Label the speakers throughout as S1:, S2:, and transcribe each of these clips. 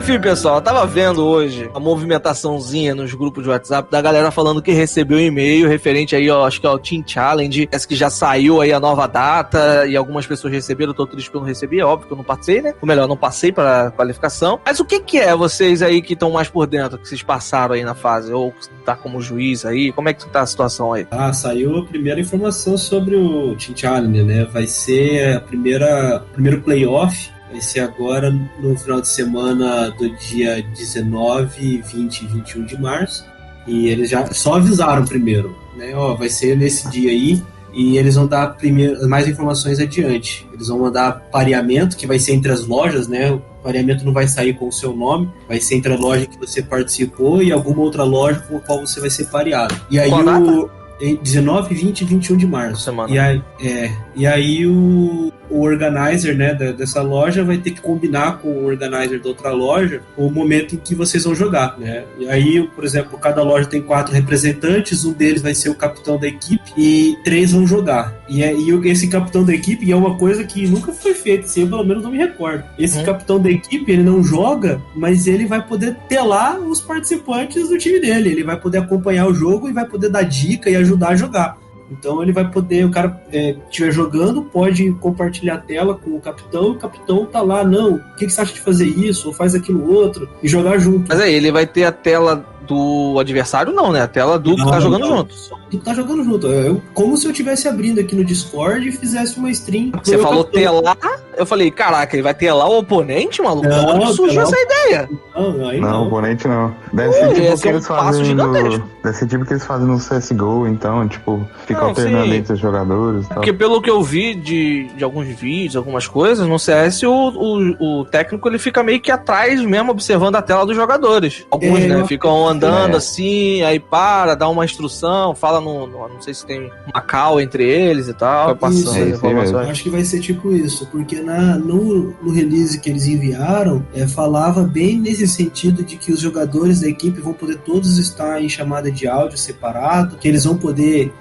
S1: Enfim, pessoal, eu tava vendo hoje a movimentaçãozinha nos grupos de WhatsApp da galera falando que recebeu e-mail referente aí, ó, acho que é o Team Challenge, essa que já saiu aí a nova data e algumas pessoas receberam, eu tô triste que eu não recebi, é óbvio que eu não passei, né? Ou melhor, não passei pra qualificação. Mas o que é vocês aí que estão mais por dentro, que vocês passaram aí na fase, ou tá como juiz aí, como é que tá a situação aí?
S2: Saiu a primeira informação sobre o Team Challenge, né? Vai ser primeiro playoff. Vai ser agora no final de semana do dia 19, 20 e 21 de março. E eles já só avisaram primeiro, né? Vai ser nesse dia aí. E eles vão dar mais informações adiante. Eles vão mandar pareamento, que vai ser entre as lojas, né? O pareamento não vai sair com o seu nome, vai ser entre a loja que você participou e alguma outra loja com a qual você vai ser pareado. E aí 19, 20 e 21 de março.
S1: Semana.
S2: E aí o organizer, né, dessa loja vai ter que combinar com o organizer da outra loja o momento em que vocês vão jogar, né? E aí, por exemplo, cada loja tem 4 representantes, um deles vai ser o capitão da equipe e 3 vão jogar. E esse capitão da equipe, e é uma coisa que nunca foi feita, assim, eu pelo menos não me recordo. Esse capitão da equipe, ele não joga, mas ele vai poder telar os participantes do time dele. Ele vai poder acompanhar o jogo e vai poder dar dica e ajudar a jogar. Então ele vai poder, o cara estiver jogando, pode compartilhar a tela com o capitão tá lá, não, o que você acha de fazer isso, ou faz aquilo outro, e jogar junto.
S1: Mas aí, ele vai ter a tela do adversário, não, né? A tela do que tá jogando junto.
S2: Do que tá jogando junto. Como se eu estivesse abrindo aqui no Discord e fizesse uma stream.
S1: Você falou telar, eu falei, caraca, ele vai telar o oponente, maluco? Onde surgiu essa ideia?
S2: Não,
S3: oponente não. Deve ser tipo que eles fazem
S1: gigantesco.
S3: Deve ser tipo que eles fazem no CSGO, então, tipo, fica alternando entre os jogadores e tal.
S1: Porque pelo que eu vi de alguns vídeos, algumas coisas, no CS o técnico ele fica meio que atrás mesmo, observando a tela dos jogadores. Alguns, né? Ficam andando assim, aí dá uma instrução, fala não sei se tem uma call entre eles e tal, vai passando as informações.
S2: Acho que vai ser tipo isso, porque no release que eles enviaram, falava bem nesse sentido de que os jogadores da equipe vão poder todos estar em chamada de áudio separado, que eles vão poder,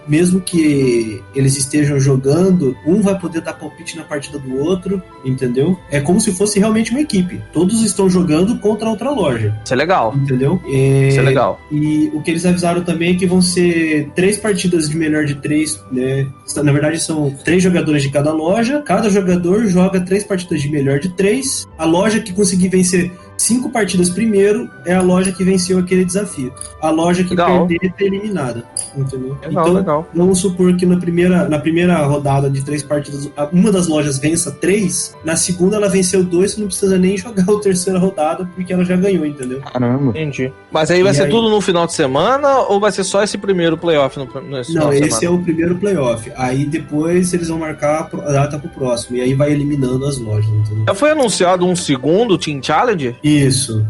S2: mesmo que eles estejam jogando, um vai poder dar palpite na partida do outro, entendeu? É como se fosse realmente uma equipe. Todos estão jogando contra outra loja.
S1: Isso é legal.
S2: Entendeu?
S1: Isso é legal.
S2: E o que eles avisaram também é que vão ser 3 partidas de melhor de 3, né? Na verdade, são 3 jogadores de cada loja. Cada jogador joga 3 partidas de melhor de 3. A loja que conseguir vencer 5 partidas primeiro é a loja que venceu aquele desafio. A loja que perder é eliminada. Entendeu? Legal. Vamos supor que na primeira rodada de 3 partidas, uma das lojas vença 3, na segunda ela venceu 2, você não precisa nem jogar a terceira rodada, porque ela já ganhou, entendeu?
S3: Caramba.
S1: Entendi. Mas aí vai ser tudo no final de semana, ou vai ser só esse primeiro playoff nesse final de semana?
S2: Esse é o primeiro playoff. Aí depois eles vão marcar a data pro próximo, e aí vai eliminando as lojas, entendeu?
S1: Já foi anunciado um segundo Team Challenge?
S2: Isso.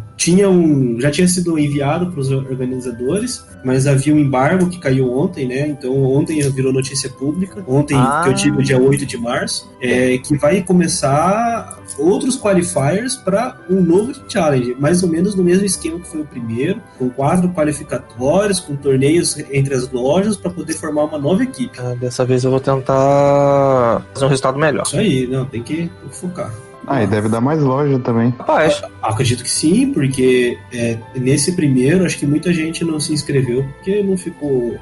S2: Já tinha sido enviado para os organizadores, mas havia um embargo que caiu ontem, né? Então ontem virou notícia pública, que eu tive o dia 8 de março, que vai começar outros qualifiers para um novo challenge, mais ou menos no mesmo esquema que foi o primeiro, com 4 qualificatórios, com torneios entre as lojas para poder formar uma nova equipe.
S1: Dessa vez eu vou tentar fazer um resultado melhor.
S2: Isso aí, tem que focar.
S3: E deve dar mais loja também.
S1: Rapaz,
S2: acredito que sim, porque nesse primeiro acho que muita gente não se inscreveu porque não ficou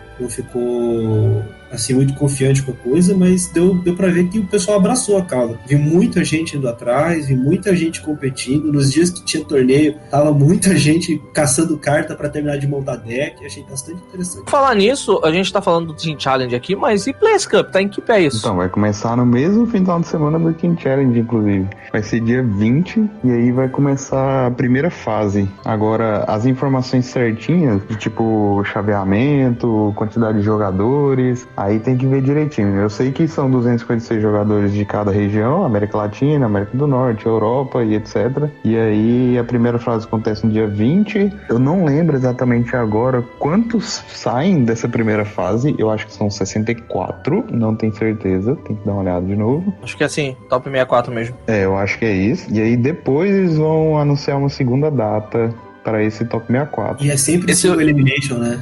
S2: assim muito confiante com a coisa, mas deu pra ver que o pessoal abraçou a causa. Vi muita gente indo atrás, vi muita gente competindo. Nos dias que tinha torneio, tava muita gente caçando carta pra terminar de montar deck. Achei bastante interessante.
S1: Falar nisso, a gente tá falando do Team Challenge aqui, mas e Players Cup? Tá em que pé isso?
S3: Então, vai começar no mesmo final de semana do Team Challenge, inclusive. Vai ser dia 20 e aí vai começar a primeira fase. Agora, as informações certinhas, de tipo chaveamento, quantidade de jogadores, aí tem que ver direitinho. Eu sei que são 256 jogadores de cada região, América Latina, América do Norte, Europa e etc. E aí a primeira fase acontece no dia 20. Eu não lembro exatamente agora quantos saem dessa primeira fase. Eu acho que são 64, não tenho certeza. Tem que dar uma olhada de novo.
S1: Acho que é assim, top 64 mesmo.
S3: Eu acho que é isso. E aí depois eles vão anunciar uma segunda data para esse top 64.
S2: E é sempre esse o Elimination, né?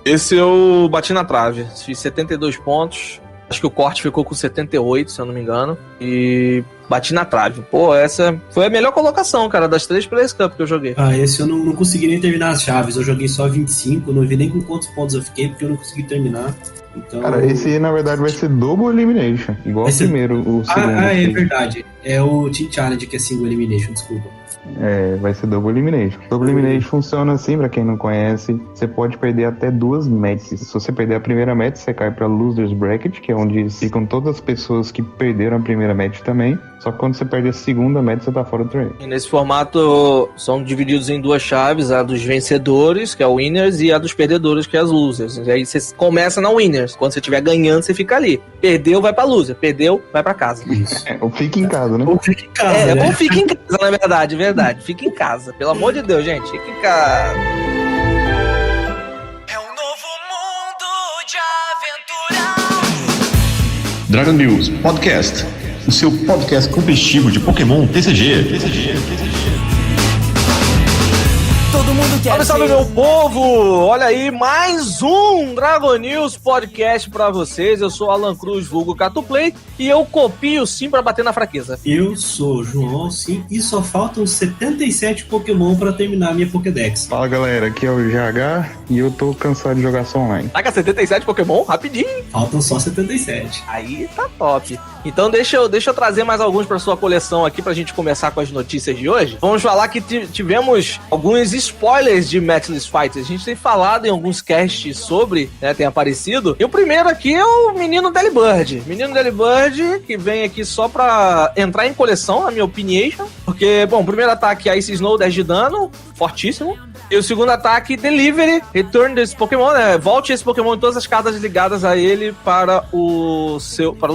S1: Esse eu bati na trave. Fiz 72 pontos. Acho que o corte ficou com 78, se eu não me engano. E Bati na trave. Pô, essa foi a melhor colocação, cara, das 3 Players Cup que eu joguei.
S2: Esse eu não consegui nem terminar as chaves. Eu joguei só 25, não vi nem com quantos pontos eu fiquei, porque eu não consegui terminar. Então...
S3: Cara, esse na verdade vai ser Double Elimination, igual o primeiro, o segundo.
S2: É verdade. É o Team Challenge que é Single Elimination, desculpa.
S3: Vai ser Double Elimination. Double Elimination funciona assim, pra quem não conhece. Você pode perder até 2 matches. Se você perder a primeira match, você cai pra Losers Bracket, que é onde ficam todas as pessoas que perderam a primeira match também. Só que quando você perde a segunda match, você tá fora do torneio.
S1: E nesse formato, são divididos em 2 chaves, a dos vencedores, que é o Winners, e a dos perdedores, que é as Losers. E aí você começa na Winners. Quando você estiver ganhando, você fica ali. Perdeu, vai pra Loser. Perdeu, vai pra casa.
S2: Isso.
S3: Ou fica em casa, né?
S2: Ou fica em casa, né?
S1: Ou fica em casa, na verdade. Fica em casa. Pelo amor de Deus, gente. Fica em casa.
S4: É um novo mundo de aventura.
S5: Dragon News Podcast, o seu podcast competitivo de Pokémon TCG.
S4: Todo mundo quer
S1: Salve, meu povo! Olha aí, mais um Dragon News Podcast pra vocês. Eu sou Alan Cruz, vulgo Catuplay, e eu copio sim pra bater na fraqueza.
S2: Eu sou João, sim, e só faltam 77 Pokémon pra terminar a minha Pokédex.
S3: Fala galera, aqui é o GH e eu tô cansado de jogar só online.
S1: Taca 77 Pokémon? Rapidinho.
S2: Faltam só 77.
S1: Aí tá top. Então deixa eu trazer mais alguns pra sua coleção aqui pra gente começar com as notícias de hoje. Vamos falar que tivemos alguns spoilers de Matchless Fighters. A gente tem falado em alguns casts sobre, né, tem aparecido. E o primeiro aqui é o Menino Delibird. Menino Delibird, que vem aqui só pra entrar em coleção, na minha opinião. Porque, bom, o primeiro ataque, Ice Snow, 10 de dano, fortíssimo. E o segundo ataque, Delivery, return desse Pokémon, né? Volte esse Pokémon em todas as cartas ligadas a ele para o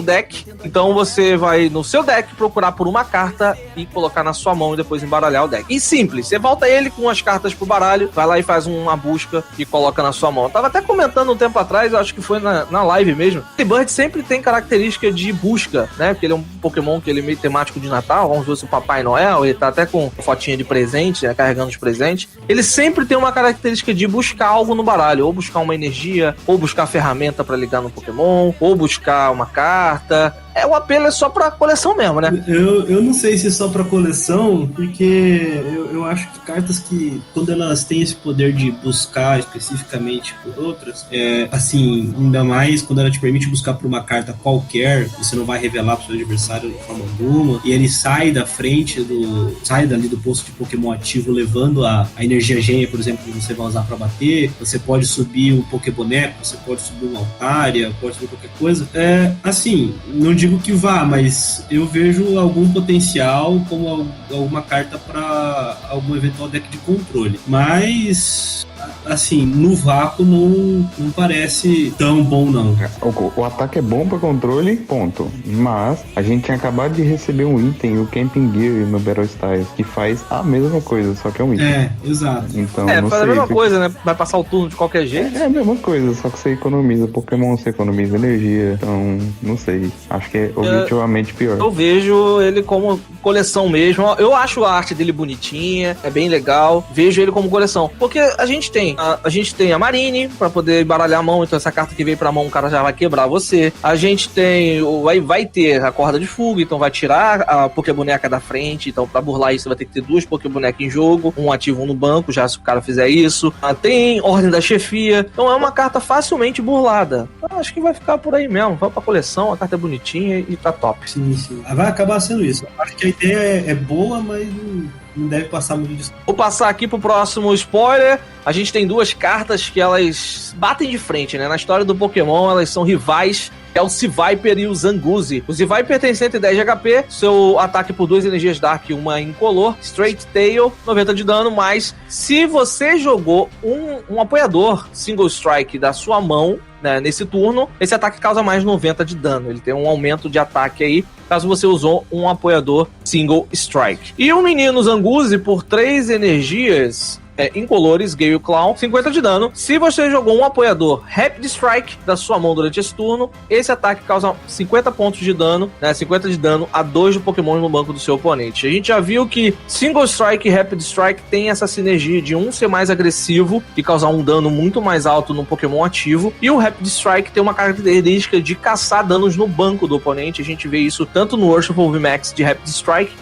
S1: deck. Então você vai no seu deck procurar por uma carta e colocar na sua mão e depois embaralhar o deck. E simples, você volta ele com as cartas pro baralho, vai lá e faz uma busca e coloca na sua mão. Eu tava até comentando um tempo atrás, acho que foi na live mesmo. O Bird sempre tem característica de busca, né? Porque ele é um Pokémon que ele é meio temático de Natal, vamos ver se o Papai Noel, ele tá até com fotinha de presente, né? Carregando os presentes. Ele sempre tem uma característica de buscar algo no baralho, ou buscar uma energia, ou buscar ferramenta pra ligar no Pokémon, ou buscar uma carta. O apelo é só pra coleção mesmo, né?
S2: Eu não sei se é só pra coleção, porque eu acho que cartas que, quando elas têm esse poder de buscar especificamente por outras, assim, ainda mais quando ela te permite buscar por uma carta qualquer, você não vai revelar pro seu adversário de forma alguma, e ele sai dali do posto de Pokémon ativo, levando a energia gênia, por exemplo, que você vai usar pra bater. Você pode subir um Pokéboneco, você pode subir uma Altaria, pode subir qualquer coisa. Assim, não digo que vá, mas eu vejo algum potencial como alguma carta para algum eventual deck de controle. Mas, assim, no vácuo não parece tão bom, não.
S3: O ataque é bom pra controle, ponto. Mas a gente tinha acabado de receber um item, o Camping Gear no Battle Styles, que faz a mesma coisa, só que é um item.
S2: Exato.
S3: Então,
S1: não faz a mesma coisa, né? Vai passar o turno de qualquer jeito.
S3: É a mesma coisa, só que você economiza Pokémon, você economiza energia. Então, não sei. Acho que é objetivamente pior.
S1: Eu vejo ele como coleção mesmo. Eu acho a arte dele bonitinha, é bem legal. Vejo ele como coleção. Porque a gente tem a Marine pra poder embaralhar a mão, então essa carta que veio pra mão, o cara já vai quebrar você. A gente tem, vai ter a corda de fuga, então vai tirar a Pokéboneca da frente, então pra burlar isso vai ter que ter 2 Pokébonecas em jogo, um ativo, um no banco, já se o cara fizer isso. Tem Ordem da Chefia, então é uma carta facilmente burlada. Eu acho que vai ficar por aí mesmo, vai pra coleção, a carta é bonitinha e tá top.
S2: Sim. Vai acabar sendo isso. Eu acho que a ideia é boa, mas não deve passar muito disso.
S1: Vou passar aqui pro próximo spoiler. A gente tem 2 cartas que elas batem de frente, né? Na história do Pokémon, elas são rivais. É o Seviper e o Zangoose. O Seviper tem 110 de HP, seu ataque por 2 energias Dark, uma incolor, Straight Tail, 90 de dano, mas se você jogou um apoiador Single Strike da sua mão, né, nesse turno, esse ataque causa mais 90 de dano. Ele tem um aumento de ataque aí, caso você usou um apoiador Single Strike. E o menino Zangoose, por 3 energias, Incolores, Gale Clown, 50 de dano. Se você jogou um apoiador Rapid Strike da sua mão durante esse turno, esse ataque causa 50 pontos de dano, né? 50 de dano a 2 do Pokémon no banco do seu oponente. A gente já viu que Single Strike e Rapid Strike tem essa sinergia de um ser mais agressivo e causar um dano muito mais alto no Pokémon ativo, e o Rapid Strike tem uma característica de caçar danos no banco do oponente. A gente vê isso tanto no Worshipful VMAX de Rapid Strike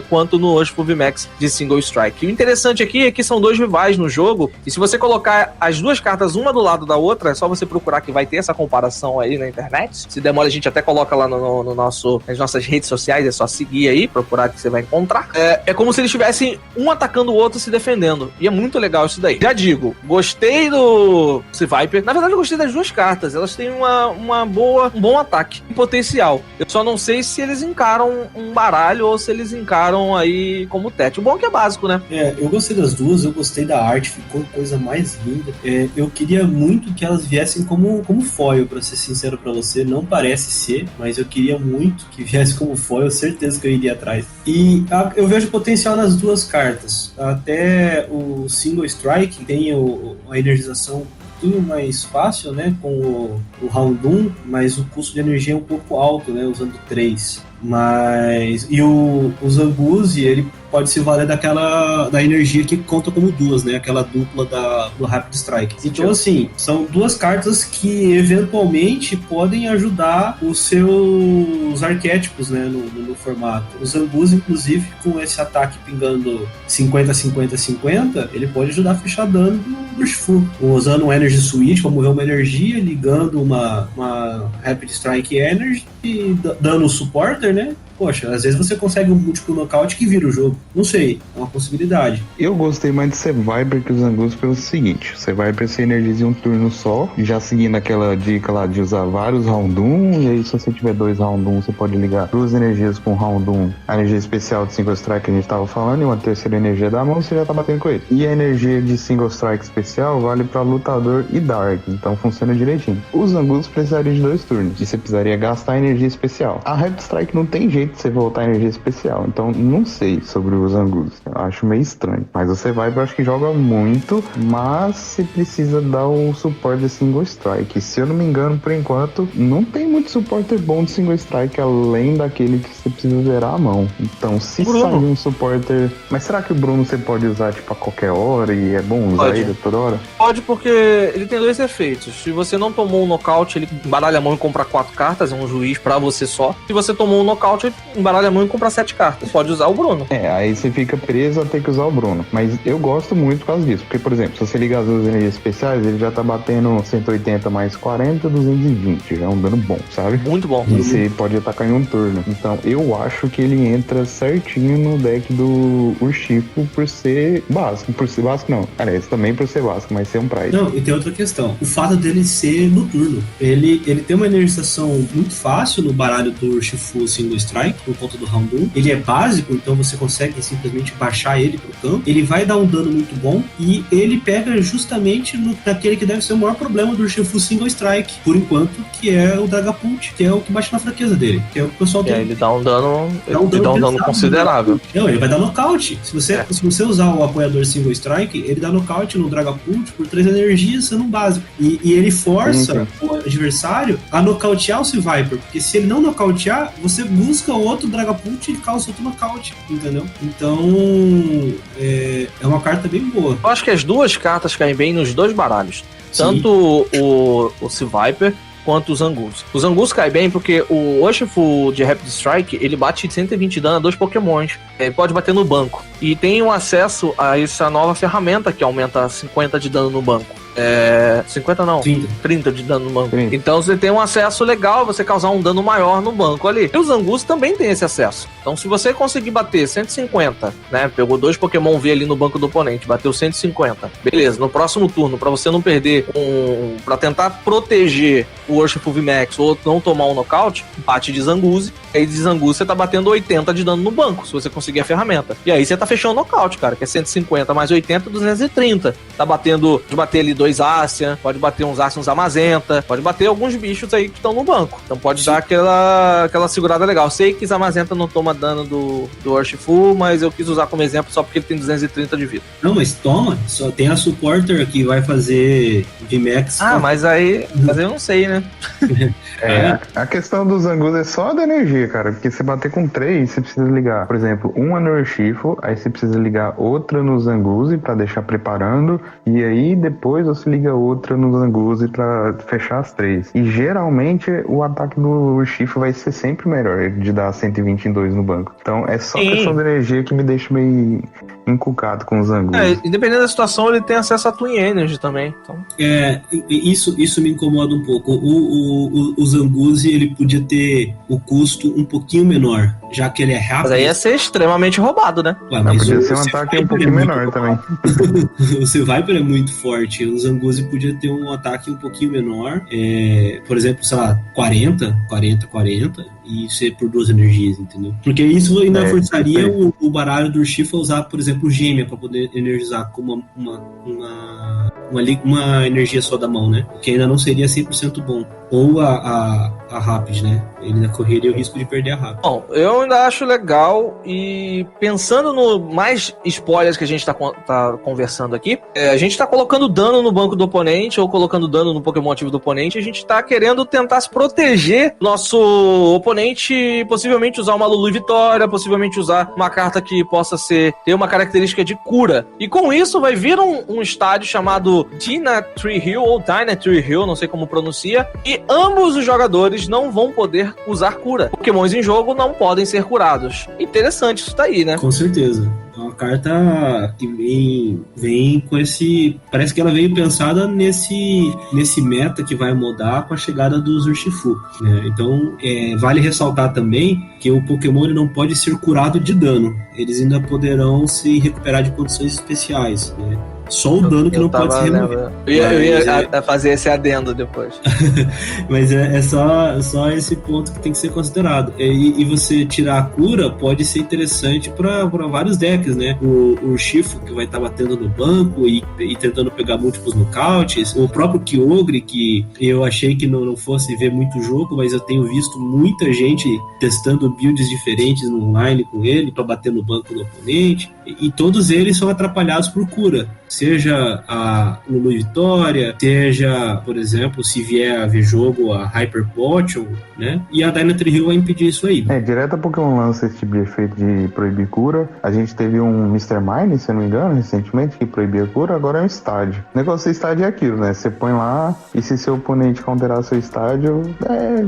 S1: quanto no Worshipful VMAX de Single Strike. E o interessante aqui é que são dois rivais no jogo, e se você colocar as duas cartas uma do lado da outra, é só você procurar que vai ter essa comparação aí na internet. Se demora, a gente até coloca lá nas nossas redes sociais, é só seguir aí, procurar que você vai encontrar. É como se eles estivessem um atacando o outro se defendendo, e é muito legal isso daí. Já digo, gostei do Viper. Na verdade, eu gostei das duas cartas, elas têm um bom ataque, um potencial. Eu só não sei se eles encaram um baralho ou se eles encaram aí como tete. O bom é que é básico, né?
S2: Eu gostei das duas, eu gostei da arte, ficou coisa mais linda. Eu queria muito que elas viessem como foil, pra ser sincero pra você. Não parece ser, mas eu queria muito que viesse como foil, certeza que eu iria atrás. E eu vejo potencial nas duas cartas. Até o Single Strike tem a energização um pouquinho mais fácil, né, com o Houndoom, mas o custo de energia é um pouco alto, né, usando 3. E o Zanguzi, ele pode se valer da energia que conta como duas, né? Aquela dupla do Rapid Strike. Então, assim, são duas cartas que eventualmente podem ajudar os seus arquétipos, né? No formato. O Zanguzi, inclusive, com esse ataque pingando 50-50-50, ele pode ajudar a fechar dano do Shifu. Usando um Energy Switch, como uma energia, ligando uma Rapid Strike Energy e dando o supporter, né? Poxa, às vezes você consegue um múltiplo knockout que vira o jogo. Não sei, é uma possibilidade.
S3: Eu gostei mais de Seviper que o Zanguzi pelo seguinte: Seviper você energiza em um turno só, já seguindo aquela dica lá de usar vários Houndoom, e aí se você tiver 2 Houndoom, você pode ligar 2 energias com Houndoom, a energia especial de Single Strike que a gente tava falando, e uma terceira energia da mão, você já tá batendo com ele. E a energia de Single Strike especial vale pra Lutador e Dark, então funciona direitinho. O Zanguzi precisaria de 2 turnos, e você precisaria gastar energia especial. A Rapid Strike não tem jeito de você voltar a energia especial, então não sei sobre o Zanguzi, eu acho meio estranho. Mas o Seviper eu acho que joga muito, mas você precisa dar o suporte de Single Strike. Se eu não me engano, por enquanto, não tem muito suporte bom de Single Strike, além daquele que você precisa zerar a mão. Então, se sair um suporter... Mas será que o Bruno você pode usar, tipo, a qualquer hora, e é bom usar ele toda hora?
S1: Pode, porque ele tem 2 efeitos. Se você não tomou um nocaute, ele embaralha a mão e compra 4 cartas, é um juiz pra você só. Se você tomou um nocaute, ele embaralha a mão e compra 7 cartas. Pode usar o Bruno.
S3: Aí você fica preso a ter que usar o Bruno. Mas eu gosto muito por causa disso. Porque, por exemplo, se você ligar as duas energias especiais, ele já tá batendo 180 mais 40, 220. Já é um dano bom, sabe?
S1: Muito bom.
S3: E você pode atacar em um turno. Então, eu acho que ele entra certinho no deck do Urshifu por ser básico. Por ser básico, não. Aliás, também por ser básico, mas ser um price.
S2: Não, e tem outra questão. O fato dele ser noturno. Ele tem uma energização muito fácil no baralho do Urshifu Single Strike, por conta do Houndoom. Ele é básico, então você consegue simplesmente baixar ele pro campo. Ele vai dar um dano muito bom e ele pega justamente naquele que deve ser o maior problema do Urshifu Single Strike, por enquanto, que é o Dragapult, que é o que bate na fraqueza dele, que é o que o pessoal tem.
S1: Ele dá um dano, considerável.
S2: Não, ele vai dar nocaute. Se você usar o apoiador Single Strike, ele dá nocaute no Dragapult por 3 energias, sendo um básico. E ele força o adversário a nocautear o Seviper, porque se ele não nocautear, você busca outro Dragapult e causa outro nocaute, entendeu? Então, é uma carta bem boa.
S1: Eu acho que as duas cartas caem bem nos 2 baralhos. Sim. Tanto o Seviper quanto o Zanguzi. O Zanguzi cai bem porque o Urshifu de Rapid Strike, ele bate 120 de dano a 2 pokémons. Ele pode bater no banco. E tem um acesso a essa nova ferramenta que aumenta 50 de dano no banco. 50 não, 30 de dano no banco. 30. Então você tem um acesso legal, você causar um dano maior no banco ali. E o Zanguzi também tem esse acesso. Então se você conseguir bater 150, né, pegou 2 Pokémon V ali no banco do oponente, bateu 150, beleza, no próximo turno, pra você não perder pra tentar proteger o Urshifu VMAX ou não tomar um nocaute, bate de Zanguzi Aí de Zangoose você tá batendo 80 de dano no banco, se você conseguir a ferramenta. E aí você tá fechando o nocaute, cara, que é 150 mais 80, 230. Tá batendo, pode bater ali 2 Ascian, pode bater uns Ascians Zamazenta, pode bater alguns bichos aí que estão no banco. Então pode dar aquela segurada legal. Sei que Zamazenta não toma dano do Urshifu, mas eu quis usar como exemplo só porque ele tem 230 de vida.
S2: Não, mas toma, só tem a supporter que vai fazer VMAX.
S1: Mas aí eu não sei, né?
S3: A questão do Zangoose é só da energia, cara, porque você bater com 3, você precisa ligar, por exemplo, uma no Urshifu, aí você precisa ligar outra no Zangoose pra deixar preparando, e aí depois você liga outra no Zangoose pra fechar as 3. E geralmente o ataque do Urshifu vai ser sempre melhor, de dar 122 no banco. Então é só questão da energia que me deixa meio encucado com o Zangoose.
S1: Independente da situação, ele tem acesso a Twin Energy também. Então.
S2: Isso me incomoda um pouco. O Zangoose, ele podia ter o custo um pouquinho menor, já que ele é rápido.
S1: Mas aí ia ser extremamente roubado, né?
S3: Mas podia ser um ataque um pouquinho menor também.
S2: O Seviper é muito forte. O Zangoose podia ter um ataque um pouquinho menor. Por exemplo, sei lá, 40, e ser por 2 energias, entendeu? Porque isso ainda forçaria o baralho do Urshifu a usar, por exemplo, o Gêmea pra poder energizar como uma energia só da mão, né? Que ainda não seria 100% bom. Ou a Rapid, né? Ele ainda correria o risco de perder a Rapid.
S1: Bom, eu ainda acho legal, e pensando no mais spoilers que a gente tá conversando aqui, a gente tá colocando dano no banco do oponente, ou colocando dano no Pokémon ativo do oponente, a gente tá querendo tentar se proteger do nosso oponente, possivelmente usar uma Lulu Vitória, possivelmente usar uma carta que possa ter uma característica de cura. E com isso vai vir um estádio chamado Dynatree Hill, ou Dynatree Hill, não sei como pronuncia, e ambos os jogadores não vão poder usar cura. Pokémons em jogo não podem ser curados. Interessante isso daí, né?
S2: Com certeza. É uma carta que vem com esse... Parece que ela veio pensada nesse meta que vai mudar com a chegada dos Urshifu, né? Então, vale ressaltar também que o Pokémon ele não pode ser curado de dano. Eles ainda poderão se recuperar de condições especiais, né? Só o dano que não pode ser removido.
S1: Eu ia fazer esse adendo depois.
S2: Mas é só esse ponto que tem que ser considerado. E você tirar a cura pode ser interessante para vários decks, né? O Urshifu, que vai estar batendo no banco e tentando pegar múltiplos nocautes. O próprio Kyogre, que eu achei que não fosse ver muito jogo, mas eu tenho visto muita gente testando builds diferentes no online com ele para bater no banco do oponente. E todos eles são atrapalhados por cura. Seja a Lulu Vitória, seja, por exemplo, se vier a ver jogo, a Hyper Potion, né? E a Dynatree Hill vai impedir isso aí.
S3: Direto a Pokémon lança esse tipo de efeito de proibir cura. A gente teve um Mr. Mime, se eu não me engano, recentemente, que proibia cura, agora é um estádio. O negócio do estádio é aquilo, né? Você põe lá e se seu oponente counterar seu estádio,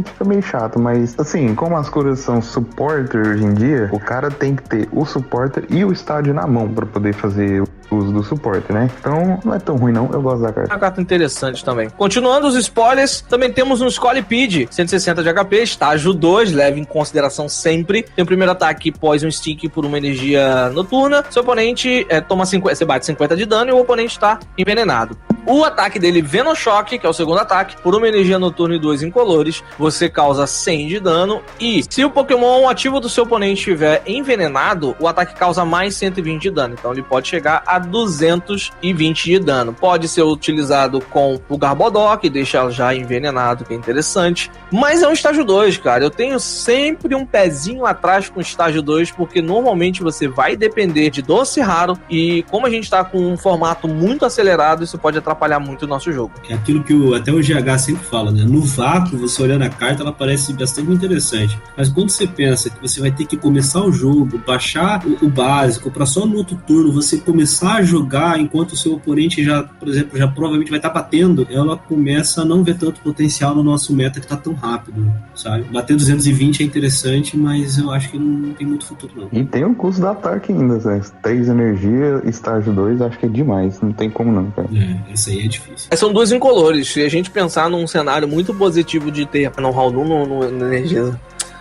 S3: fica meio chato. Mas, assim, como as curas são supporter hoje em dia, o cara tem que ter o supporter e o estádio na mão pra poder fazer o uso do suporte, né? Então não é tão ruim não, eu gosto da carta.
S1: É uma carta interessante também. Continuando os spoilers, também temos um Scolipede, 160 de HP, estágio 2, leve em consideração sempre. Tem o primeiro ataque Poison Stick por uma energia noturna. Seu oponente toma 50, você bate 50 de dano e o oponente está envenenado. O ataque dele, Venoshock, que é o segundo ataque, por uma energia noturna e 2 incolores, você causa 100 de dano. E se o Pokémon ativo do seu oponente estiver envenenado, o ataque causa mais 120 de dano. Então ele pode chegar a 220 de dano. Pode ser utilizado com o Garbodor, que deixa já envenenado, que é interessante. Mas é um estágio 2, cara. Eu tenho sempre um pezinho atrás com o estágio 2, porque normalmente você vai depender de doce raro. E como a gente tá com um formato muito acelerado, isso pode atrapalhar muito o nosso jogo.
S2: É aquilo que até o GH sempre fala, né? No vácuo, você olhando a carta, ela parece bastante interessante. Mas quando você pensa que você vai ter que começar o jogo, baixar o básico, para só no outro turno você começar a jogar enquanto o seu oponente já, por exemplo, já provavelmente vai estar batendo, ela começa a não ver tanto potencial no nosso meta que tá tão rápido, sabe? Bater 220 é interessante, mas eu acho que não tem muito futuro, não.
S3: E tem o custo do ataque ainda, né? 3 energia, estágio 2, acho que é demais. Não tem como não, cara.
S2: Isso aí é difícil.
S1: São 2 incolores. Se a gente pensar num cenário muito positivo de ter know-how no energia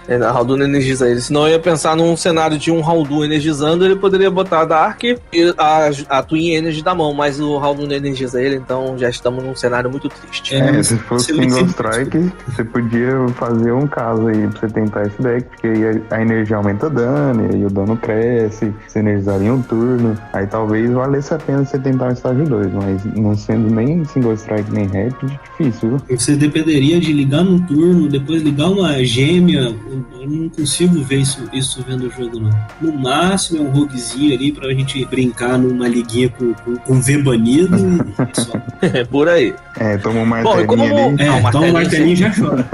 S1: Haldun energiza ele. Senão eu ia pensar num cenário de um Haldun energizando, ele poderia botar a Dark e a Twin Energy da mão, mas o Haldun energiza ele, então já estamos num cenário muito triste.
S3: Se fosse Single Strike, você podia fazer um caso aí pra você tentar esse deck, porque aí a energia aumenta dano, e aí o dano cresce, você energizaria um turno, aí talvez valesse a pena você tentar o estágio 2, mas não sendo nem Single Strike nem Rapid, difícil, viu?
S2: Você dependeria de ligar num turno, depois ligar uma gêmea. Eu não consigo ver isso vendo o jogo, não. No máximo é um roguezinho ali pra gente brincar numa liguinha com V banido e só.
S1: É por aí.
S3: Toma um martelinho ali.
S2: Toma um martelinho e já chora.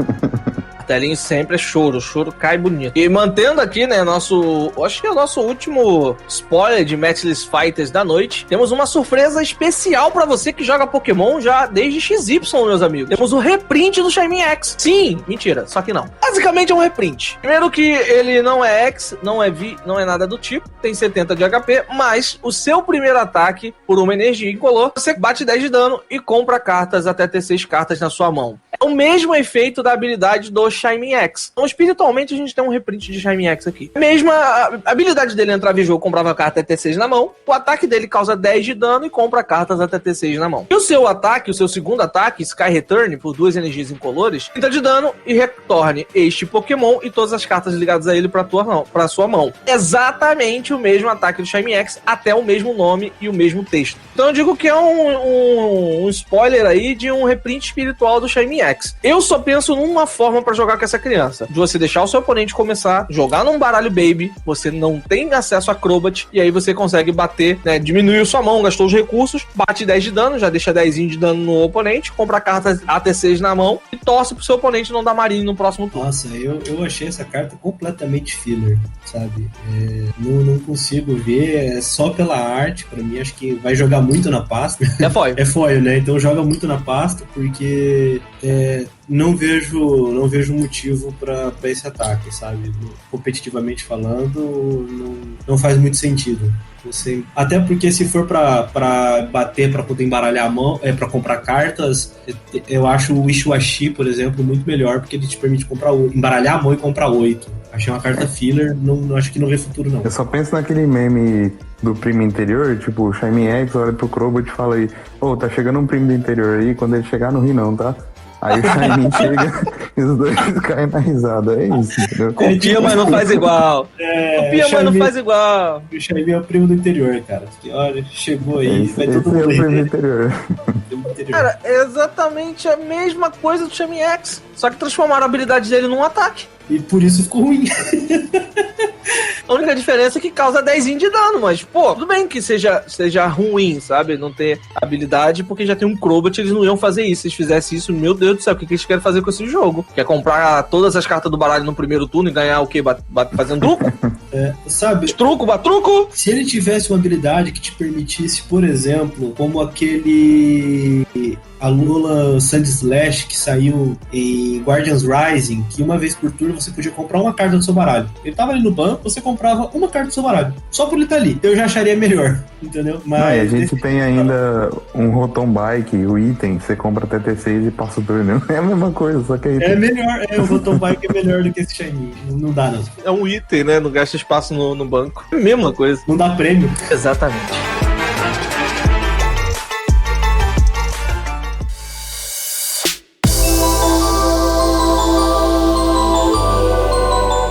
S1: Martelinho sempre é choro cai bonito. E mantendo aqui, né, acho que é o nosso último spoiler de Matchless Fighters da noite, temos uma surpresa especial pra você que joga Pokémon já desde XY, meus amigos. Temos o reprint do Shaymin X. Sim, mentira, só que não. Basicamente é um reprint. Primeiro que ele não é X, não é V, não é nada do tipo, tem 70 de HP, mas o seu primeiro ataque, por uma energia incolor, você bate 10 de dano e compra cartas até ter 6 cartas na sua mão. É o mesmo efeito da habilidade do Shaymin X. Então, espiritualmente, a gente tem um reprint de Shaymin X aqui. A mesma habilidade dele entrar no jogo, comprava carta até T6 na mão. O ataque dele causa 10 de dano e compra cartas até T6 na mão. E o seu ataque, o seu segundo ataque, Sky Return, por 2 energias incolores, 30 de dano e retorne este Pokémon e todas as cartas ligadas a ele pra sua mão. Exatamente o mesmo ataque do Shaymin X, até o mesmo nome e o mesmo texto. Então eu digo que é um spoiler aí de um reprint espiritual do Shaymin X. Eu só penso numa forma pra jogar com essa criança. De você deixar o seu oponente começar, jogar num baralho baby, você não tem acesso a Crobat, e aí você consegue bater, né, diminuiu sua mão, gastou os recursos, bate 10 de dano, já deixa 10 de dano no oponente, compra cartas AT6 na mão e torce pro seu oponente não dar Marine no próximo turno.
S2: Nossa, eu achei essa carta completamente filler, sabe? Não consigo ver, só pela arte, pra mim, acho que vai jogar muito na pasta.
S1: É foil.
S2: É foil, né? Então joga muito na pasta, porque não vejo motivo pra esse ataque, sabe? Competitivamente falando, não faz muito sentido. Até porque se for pra bater, pra poder embaralhar a mão, pra comprar cartas, eu acho o Wishiwashi, por exemplo, muito melhor, porque ele te permite embaralhar a mão e comprar 8. Achei uma carta filler, não acho que não vê futuro, não.
S3: Eu só penso naquele meme do primo interior, tipo, o Shaymin X olha pro Crobat e fala aí, tá chegando um primo do interior aí, quando ele chegar não ri não, tá? Aí o Shaymin chega e os dois caem na risada, é isso, entendeu?
S1: Copia, mas não faz igual. Copia, mas não faz igual.
S2: O Shaymin é o primo do interior, cara. Que, olha, chegou aí, vai todo mundo
S3: é o primo do interior.
S1: Cara, é exatamente a mesma coisa do Shaymin X, só que transformaram a habilidade dele num ataque.
S2: E por isso ficou ruim.
S1: A única diferença é que causa 10 de dano, mas, tudo bem que seja ruim, sabe? Não ter habilidade, porque já tem um Crobat, eles não iam fazer isso. Se eles fizessem isso, meu Deus do céu, o que eles querem fazer com esse jogo? Quer comprar todas as cartas do baralho no primeiro turno e ganhar o quê? Fazendo truco?
S2: Sabe?
S1: Truco, batruco?
S2: Se ele tivesse uma habilidade que te permitisse, por exemplo, como aquele Alola Sandslash que saiu em Guardians Rising, que uma vez por turno você podia comprar uma carta do seu baralho. Ele tava ali no banco, você comprava uma carta do seu baralho. Só por ele estar ali. Eu já acharia melhor, entendeu? Mas
S3: a gente tem ainda um Rotom Bike, o item, você compra até T6 e passa o turno. É a mesma coisa, só que aí...
S2: É melhor, o Rotom Bike é melhor do que esse Shaymin. Não dá, não.
S1: É um item, né? Não gasta espaço no banco. É a mesma coisa.
S2: Não dá prêmio.
S1: Exatamente.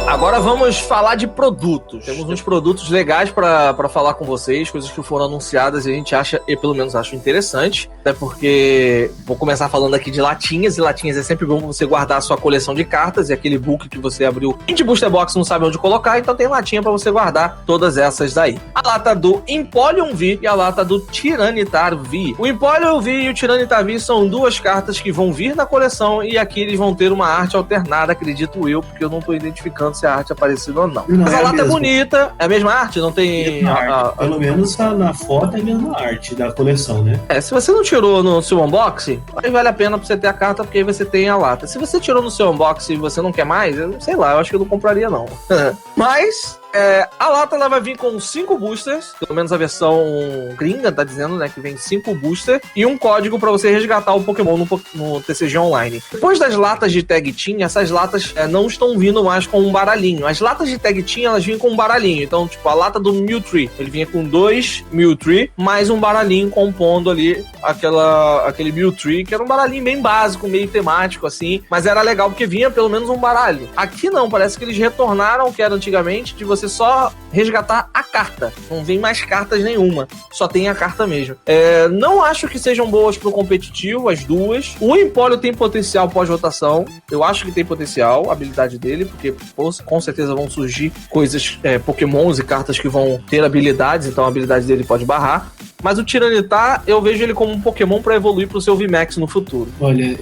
S1: Agora vamos falar de produtos. Temos uns produtos legais pra falar com vocês, coisas que foram anunciadas e a gente acha, eu pelo menos acho interessante, até porque vou começar falando aqui de latinhas, e latinhas é sempre bom você guardar a sua coleção de cartas, e aquele book que você abriu 20 booster box não sabe onde colocar, então tem latinha pra você guardar todas essas daí. A lata do Empoleon V e a lata do Tyranitar V. O Empoleon V e o Tyranitar V são duas cartas que vão vir na coleção, e aqui eles vão ter uma arte alternada, acredito eu, porque eu não tô identificando se a arte é parecida ou não. Mas a lata é bonita, é a mesma arte, não tem...
S2: Pelo menos na foto é a mesma arte da coleção, né?
S1: Se você não tirou no seu unboxing, aí vale a pena pra você ter a carta, porque aí você tem a lata. Se você tirou no seu unboxing e você não quer mais, eu sei lá, eu acho que eu não compraria não. Mas A lata ela vai vir com 5 boosters, pelo menos a versão gringa tá dizendo, né, que vem 5 boosters e um código pra você resgatar o Pokémon no TCG Online. Depois das latas de Tag Team, essas latas não estão vindo mais com um baralhinho. As latas de Tag Team, elas vinham com um baralhinho. Então, tipo, a lata do Mewtwo, ele vinha com 2 Mewtwo, mais um baralhinho compondo ali aquele Mewtwo, que era um baralhinho bem básico, meio temático, assim, mas era legal porque vinha pelo menos um baralho. Aqui não, parece que eles retornaram o que era antigamente, de você só resgatar a carta. Não vem mais cartas nenhuma, só tem a carta mesmo. Não acho que sejam boas pro competitivo, as duas. O Empólio tem potencial pós-rotação, eu acho que tem potencial, a habilidade dele, porque com certeza vão surgir coisas, pokémons e cartas que vão ter habilidades, então a habilidade dele pode barrar. Mas o Tyranitar, eu vejo ele como um Pokémon para evoluir pro seu VMAX no futuro.
S2: Olha,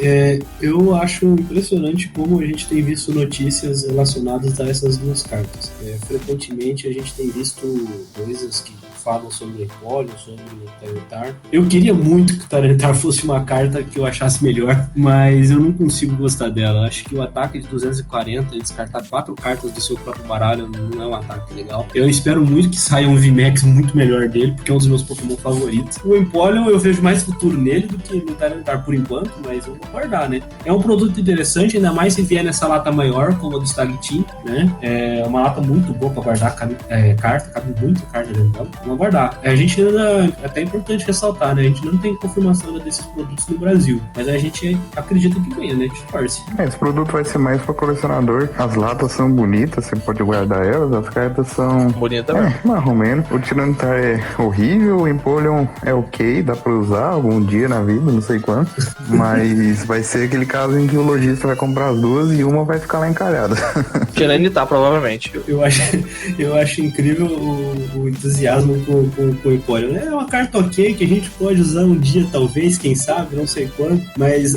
S2: eu acho impressionante como a gente tem visto notícias relacionadas a essas duas cartas. Frequentemente a gente tem visto coisas que falam sobre o Empólio, sobre o Tyranitar. Eu queria muito que o Tyranitar fosse uma carta que eu achasse melhor, mas eu não consigo gostar dela. Acho que o ataque de 240 e descartar 4 cartas do seu próprio baralho não é um ataque legal. Eu espero muito que saia um VMAX muito melhor dele, porque é um dos meus Pokémon favoritos. O Empólio eu vejo mais futuro nele do que no Tyranitar por enquanto, mas eu vou guardar, né? É um produto interessante, ainda mais se vier nessa lata maior, como a do Stag Team, né? É uma lata muito boa pra guardar cabe muita carta dentro dela. Vamos guardar. A gente ainda, até é importante ressaltar, né? A gente não tem confirmação desses produtos no Brasil, mas a gente acredita que venha, né? A gente torce.
S3: Esse produto vai ser mais pra colecionador. As latas são bonitas, você pode guardar elas, as cartas são...
S1: Bonita também.
S3: Mais ou menos. O Tyranitar é horrível, o Empoleon é ok, dá pra usar algum dia na vida, não sei quando, mas vai ser aquele caso em que o lojista vai comprar as duas e uma vai ficar lá encalhada.
S1: Tyranitar, provavelmente.
S2: Eu acho incrível o entusiasmo com o Empólio. É uma carta ok que a gente pode usar um dia, talvez, quem sabe, não sei quando, mas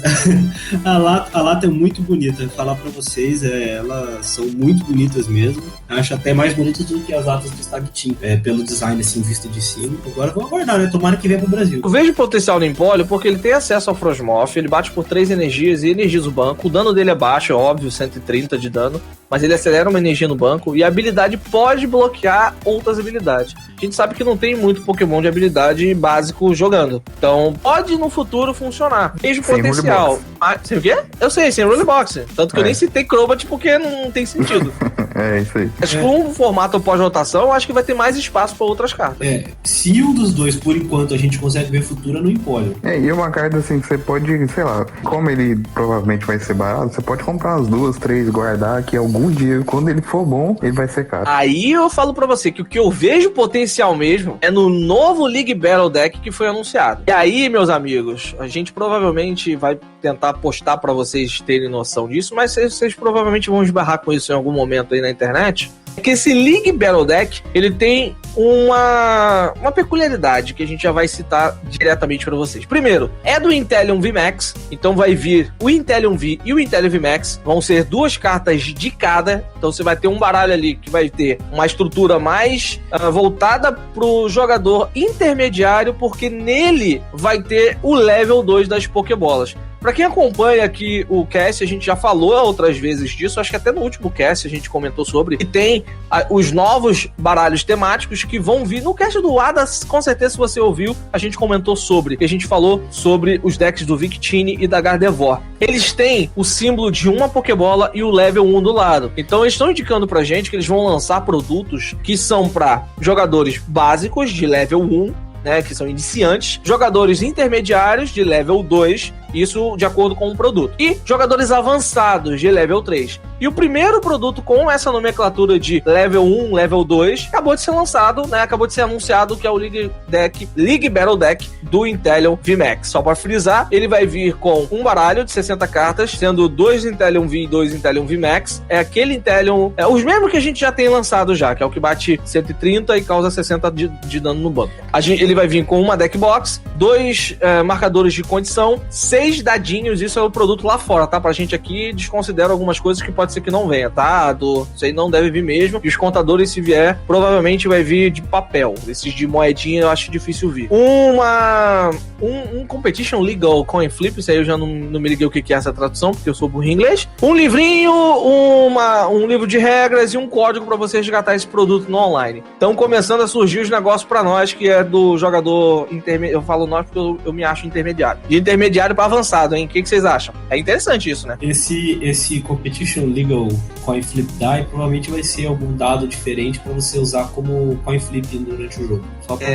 S2: a lata é muito bonita. Vou falar pra vocês, elas são muito bonitas mesmo. Acho até mais bonitas do que as latas do Stag Team, pelo design assim, visto de cima. Agora vamos aguardar, né? Tomara que venha pro Brasil.
S1: Eu vejo potencial no Empólio porque ele tem acesso ao Frosmoth, ele bate por 3 energias e energiza o banco. O dano dele é baixo, é óbvio, 130 de dano, mas ele acelera uma energia no banco e a habilidade pode bloquear outras habilidades. A gente sabe que não tem muito Pokémon de habilidade básico jogando, então pode no futuro funcionar. Vejo potencial. Sem o quê? Eu sei, sem Rollerbox. Tanto que eu nem citei Crobat porque não tem sentido.
S3: É isso aí.
S1: Mas com um formato pós-rotação, eu acho que vai ter mais espaço para outras cartas.
S2: Se um dos dois, por enquanto, a gente consegue ver futuro no Empólio.
S3: E uma carta assim que você pode, sei lá, como ele provavelmente vai ser barato, você pode comprar umas 2, 3, guardar que algum dia, quando ele for bom, ele vai ser caro.
S1: Aí eu falo pra você que o que eu vejo potencial mesmo é no novo League Battle Deck que foi anunciado. E aí, meus amigos, a gente provavelmente vai tentar postar pra vocês terem noção disso, mas vocês provavelmente vão esbarrar com isso em algum momento aí na internet. É que esse League Battle Deck, ele tem uma peculiaridade que a gente já vai citar diretamente para vocês. Primeiro, é do Inteleon VMAX, então vai vir o Inteleon V e o Inteleon VMAX, vão ser 2 cartas de cada, então você vai ter um baralho ali que vai ter uma estrutura mais voltada pro jogador intermediário, porque nele vai ter o level 2 das Pokébolas. Pra quem acompanha aqui o cast, a gente já falou outras vezes disso, acho que até no último cast a gente comentou sobre, e tem os novos baralhos temáticos que vão vir. No cast do Hadas, com certeza, se você ouviu, a gente comentou sobre, e a gente falou sobre os decks do Victini e da Gardevoir. Eles têm o símbolo de uma Pokébola e o level 1 do lado. Então eles estão indicando pra gente que eles vão lançar produtos que são pra jogadores básicos de level 1, né, que são iniciantes, jogadores intermediários de level 2, isso de acordo com o produto, e jogadores avançados de level 3. E o primeiro produto com essa nomenclatura de level 1, level 2, acabou de ser lançado, né, acabou de ser anunciado, que é o League Battle Deck do Inteleon VMAX. Só para frisar, ele vai vir com um baralho de 60 cartas, sendo 2 Inteleon V e 2 Inteleon VMAX. É aquele Inteleon, os mesmos que a gente já tem lançado já, que é o que bate 130 e causa 60 de dano no banco. Ele vai vir com uma deck box, 2 marcadores de condição, 6 6 dadinhos, isso é o produto lá fora, tá? Pra gente aqui, desconsidera algumas coisas que pode ser que não venha, tá? Isso aí não deve vir mesmo. E os contadores, se vier, provavelmente vai vir de papel. Esses de moedinha eu acho difícil vir. Um Competition Legal Coin Flip, isso aí eu já não me liguei o que é essa tradução, porque eu sou burro em inglês. Um livrinho, um livro de regras e um código pra você resgatar esse produto no online. Então, começando a surgir os negócios pra nós, que é do jogador intermediário. Eu falo nós porque eu me acho intermediário. De intermediário pra avançado, hein? O que vocês acham? É interessante isso, né?
S2: Esse Competition Legal Coin Flip Die provavelmente vai ser algum dado diferente pra você usar como coin flip durante o jogo.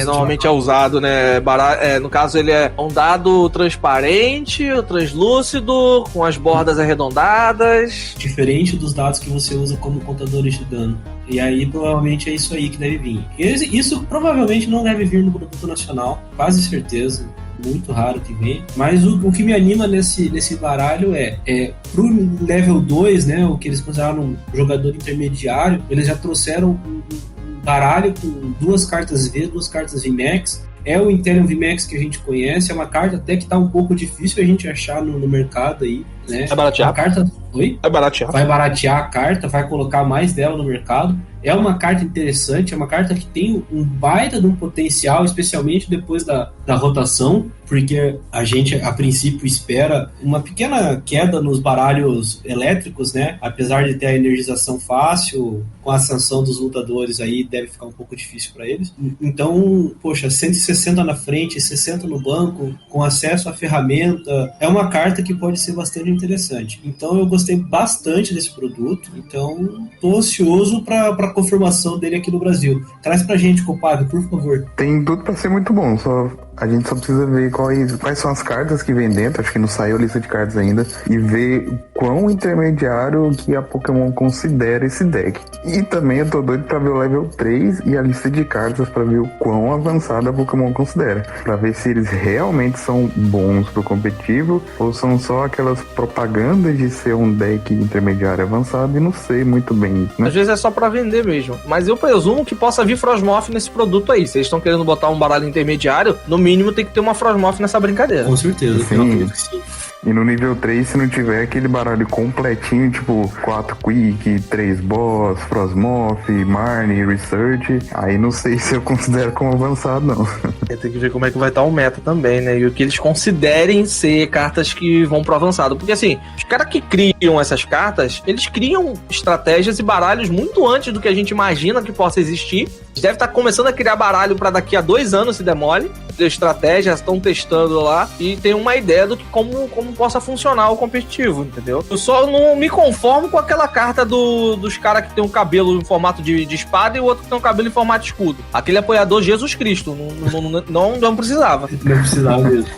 S1: Normalmente é usado, né? No caso, ele é um dado transparente, translúcido, com as bordas arredondadas.
S2: Diferente dos dados que você usa como contadores de dano. E aí, provavelmente, é isso aí que deve vir. Isso provavelmente não deve vir no produto nacional, quase certeza. Muito raro que vem. Mas o que me anima nesse baralho pro level 2, né? O que eles consideraram um jogador intermediário, eles já trouxeram um baralho com 2 cartas V, 2 cartas VMAX. É o Intellium VMAX que a gente conhece, é uma carta até que tá um pouco difícil a gente achar no mercado aí, né?
S1: Vai baratear?
S2: Vai baratear. Vai baratear a carta, vai colocar mais dela no mercado. É uma carta interessante, é uma carta que tem um baita de um potencial, especialmente depois da rotação, porque a gente, a princípio, espera uma pequena queda nos baralhos elétricos, né? Apesar de ter a energização fácil, com a ascensão dos lutadores aí, deve ficar um pouco difícil para eles. Então, poxa, 160 na frente, 60 no banco, com acesso à ferramenta, é uma carta que pode ser bastante interessante. Então, eu gostei bastante desse produto, então tô ansioso para confirmação dele aqui no Brasil. Traz pra gente, compadre, por favor.
S3: Tem tudo pra ser muito bom, a gente só precisa ver quais são as cartas que vem dentro, acho que não saiu a lista de cartas ainda, e ver quão intermediário que a Pokémon considera esse deck. E também eu tô doido pra ver o level 3 e a lista de cartas pra ver o quão avançada a Pokémon considera, pra ver se eles realmente são bons pro competitivo ou são só aquelas propagandas de ser um deck intermediário avançado, e não sei muito bem isso, né?
S1: Às vezes é só pra vender mesmo, mas eu presumo que possa vir Frosmoth nesse produto aí. Se eles estão querendo botar um baralho intermediário, no mínimo tem que ter uma Frosmoth nessa brincadeira.
S2: Com certeza.
S3: Sim. E no nível 3, se não tiver aquele baralho completinho, tipo 4 Quick, 3 Boss, Frosmoth, Marnie, Research, aí não sei se eu considero como avançado, não.
S1: Tem que ver como é que vai estar o meta também, né? E o que eles considerem ser cartas que vão pro avançado. Porque assim, os caras que criam essas cartas, eles criam estratégias e baralhos muito antes do que a gente imagina que possa existir. Eles devem estar começando a criar baralho para daqui a 2 anos, se demole. Estratégias, estão testando lá e tem uma ideia do que como possa funcionar o competitivo, entendeu? Eu só não me conformo com aquela carta dos caras que tem um cabelo em formato de espada e o outro que tem um cabelo em formato de escudo. Aquele apoiador Jesus Cristo, não precisava.
S2: Não precisava mesmo.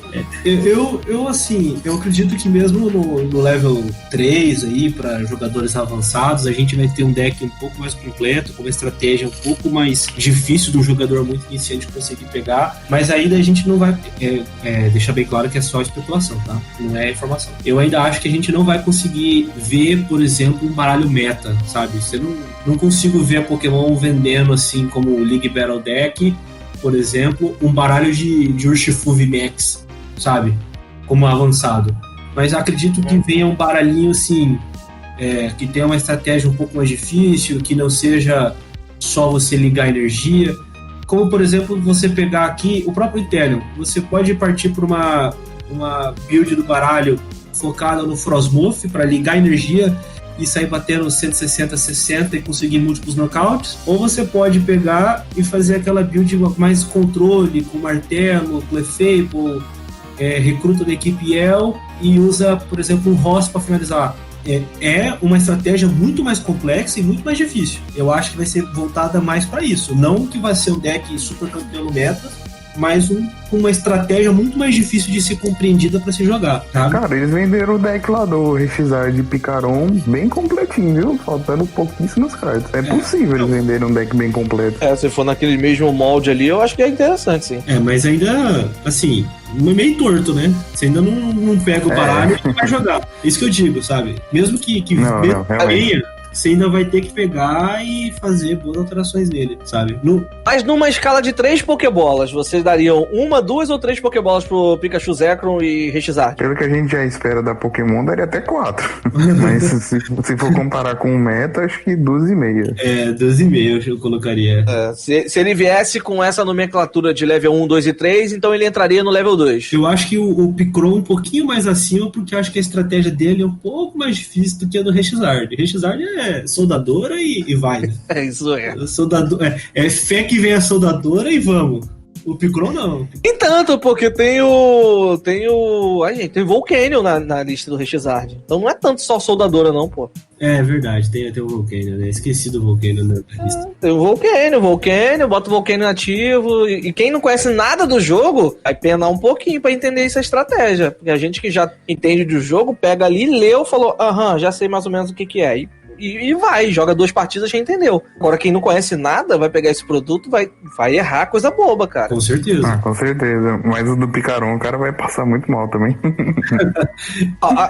S2: Eu acredito que mesmo no level 3 aí, para jogadores avançados, a gente vai ter um deck um pouco mais completo, com uma estratégia um pouco mais difícil de um jogador muito iniciante conseguir pegar, mas ainda a gente não vai deixar bem claro que é só especulação, tá? Não é informação. Eu ainda acho que a gente não vai conseguir ver, por exemplo, um baralho meta, sabe? Você não consigo ver a Pokémon vendendo assim como o League Battle Deck, por exemplo, um baralho de Urshifu VMAX, sabe? Como avançado. Mas acredito que venha um baralhinho assim, que tenha uma estratégia um pouco mais difícil, que não seja só você ligar energia. Como, por exemplo, você pegar aqui o próprio Intellium. Você pode partir para uma build do baralho focada no Frosmoth para ligar energia e sair batendo 160, 60 e conseguir múltiplos knockouts. Ou você pode pegar e fazer aquela build mais controle, com martelo, Clefable, recruta da equipe Yell e usa, por exemplo, um Ross para finalizar. É uma estratégia muito mais complexa e muito mais difícil. Eu acho que vai ser voltada mais para isso. Não que vai ser um deck super campeão no meta, mas uma estratégia muito mais difícil de ser compreendida para se jogar, tá?
S3: Cara, eles venderam o deck lá do Rexizar de Picaron bem completinho, viu? Faltando pouquíssimas cartas. É possível eles venderem um deck bem completo.
S1: Se for naquele mesmo molde ali, eu acho que é interessante, sim.
S2: Mas ainda, assim, meio torto, né? Você ainda não pega o baralho e vai jogar. Isso que eu digo, sabe? Mesmo que
S3: não,
S2: venha, você ainda vai ter que pegar e fazer boas alterações nele, sabe?
S1: Mas numa escala de 3 Pokébolas, vocês dariam 1, 2 ou 3 Pokébolas pro Pikachu, Zekrom e Rechizard?
S3: Pelo que a gente já espera da Pokémon, daria até 4. Mas se for comparar com o meta, acho que 2,5.
S2: 2,5 eu colocaria.
S1: Se ele viesse com essa nomenclatura de level 1, 2 e 3, então ele entraria no level 2.
S2: Eu acho que o Picron um pouquinho mais acima, porque eu acho que a estratégia dele é um pouco mais difícil do que a do Rechizard. Rechizard é soldadora e vai, né?
S1: Isso é.
S2: É fé que vem a soldadora e vamos. O Picron não.
S1: Nem tanto, porque tem o Volcanion na lista do Rechizard. Então não é tanto só soldadora não, pô.
S2: É verdade, tem até o Volcanion, né? Esqueci do Volcanion na lista.
S1: Tem o Volcanion, bota o Volcanion ativo. E quem não conhece nada do jogo, vai penar um pouquinho pra entender essa estratégia. Porque a gente que já entende do jogo, pega ali, leu, falou, já sei mais ou menos o que é. E vai, joga 2 partidas, já entendeu. Agora, quem não conhece nada, vai pegar esse produto, vai errar coisa boba, cara.
S2: Com certeza.
S3: Com certeza. Mas o do Picaron, o cara vai passar muito mal também.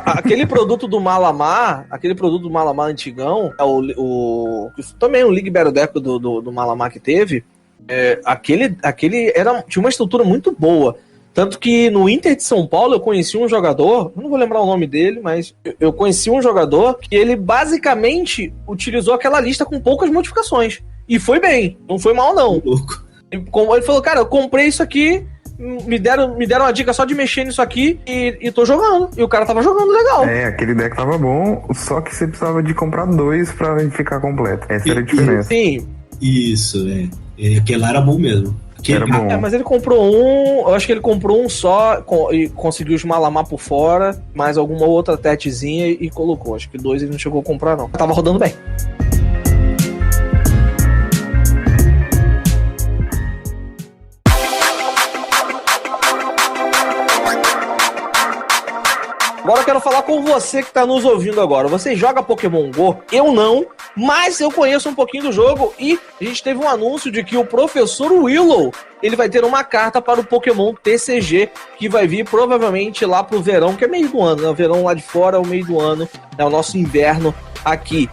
S1: Aquele produto do Malamar antigão, também o League Battle Deck do Malamar que teve, aquele tinha uma estrutura muito boa. Tanto que no Inter de São Paulo eu conheci um jogador, eu não vou lembrar o nome dele, mas eu conheci um jogador que ele basicamente utilizou aquela lista com poucas modificações. E foi bem, não foi mal não. Ele falou, cara, eu comprei isso aqui, me deram uma dica só de mexer nisso aqui e tô jogando. E o cara tava jogando legal.
S3: Aquele deck tava bom, só que você precisava de comprar 2 pra ficar completo. Essa era a diferença.
S1: Sim.
S2: Isso, aquele lá era bom mesmo.
S3: Era bom.
S1: Mas ele comprou eu acho que ele comprou um só e conseguiu os Malamar por fora, mais alguma outra tetezinha e colocou. Acho que 2 ele não chegou a comprar, não. Tava rodando bem. Agora eu quero falar com você que tá nos ouvindo agora. Você joga Pokémon GO? Eu não, mas eu conheço um pouquinho do jogo e a gente teve um anúncio de que o Professor Willow, ele vai ter uma carta para o Pokémon TCG, que vai vir provavelmente lá pro verão, que é meio do ano, né? O verão lá de fora é o meio do ano, é o nosso inverno aqui.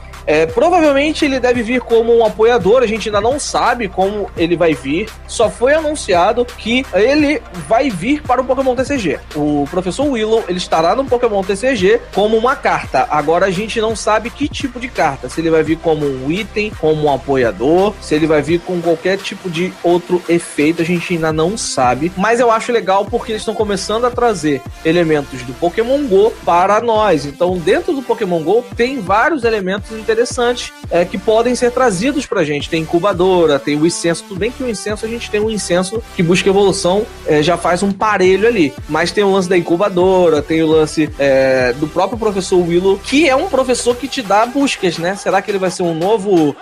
S1: Provavelmente ele deve vir como um apoiador, a gente ainda não sabe como ele vai vir, só foi anunciado que ele vai vir para o Pokémon TCG. O Professor Willow, ele estará no Pokémon TCG como uma carta, agora a gente não sabe que tipo de carta, se ele vai vir como um item, como um apoiador, se ele vai vir com qualquer tipo de outro efeito, a gente ainda não sabe, mas eu acho legal porque eles estão começando a trazer elementos do Pokémon GO para nós, então dentro do Pokémon GO tem vários elementos interessantes que podem ser trazidos pra gente. Tem incubadora, tem o incenso, tudo bem que o incenso, a gente tem um incenso que busca evolução, já faz um parelho ali, mas tem o lance da incubadora, tem o lance do próprio Professor Willow, que é um professor que te dá buscas, né? Será que ele vai ser um novo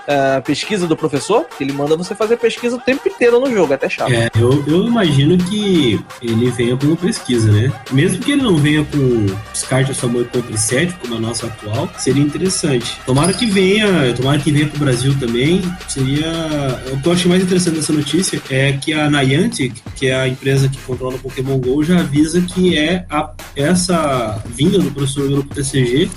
S1: pesquisa do professor? Ele manda você fazer pesquisa o tempo inteiro no jogo, até chato.
S2: Eu imagino que ele venha como pesquisa, né? Mesmo que ele não venha com descarte a sua mão e compre 7, como a nossa atual, seria interessante. Tomara que venha pro Brasil também. O que eu achei mais interessante dessa notícia é que a Niantic, que é a empresa que controla o Pokémon GO, já avisa que essa vinda do Professor Willow pro TCG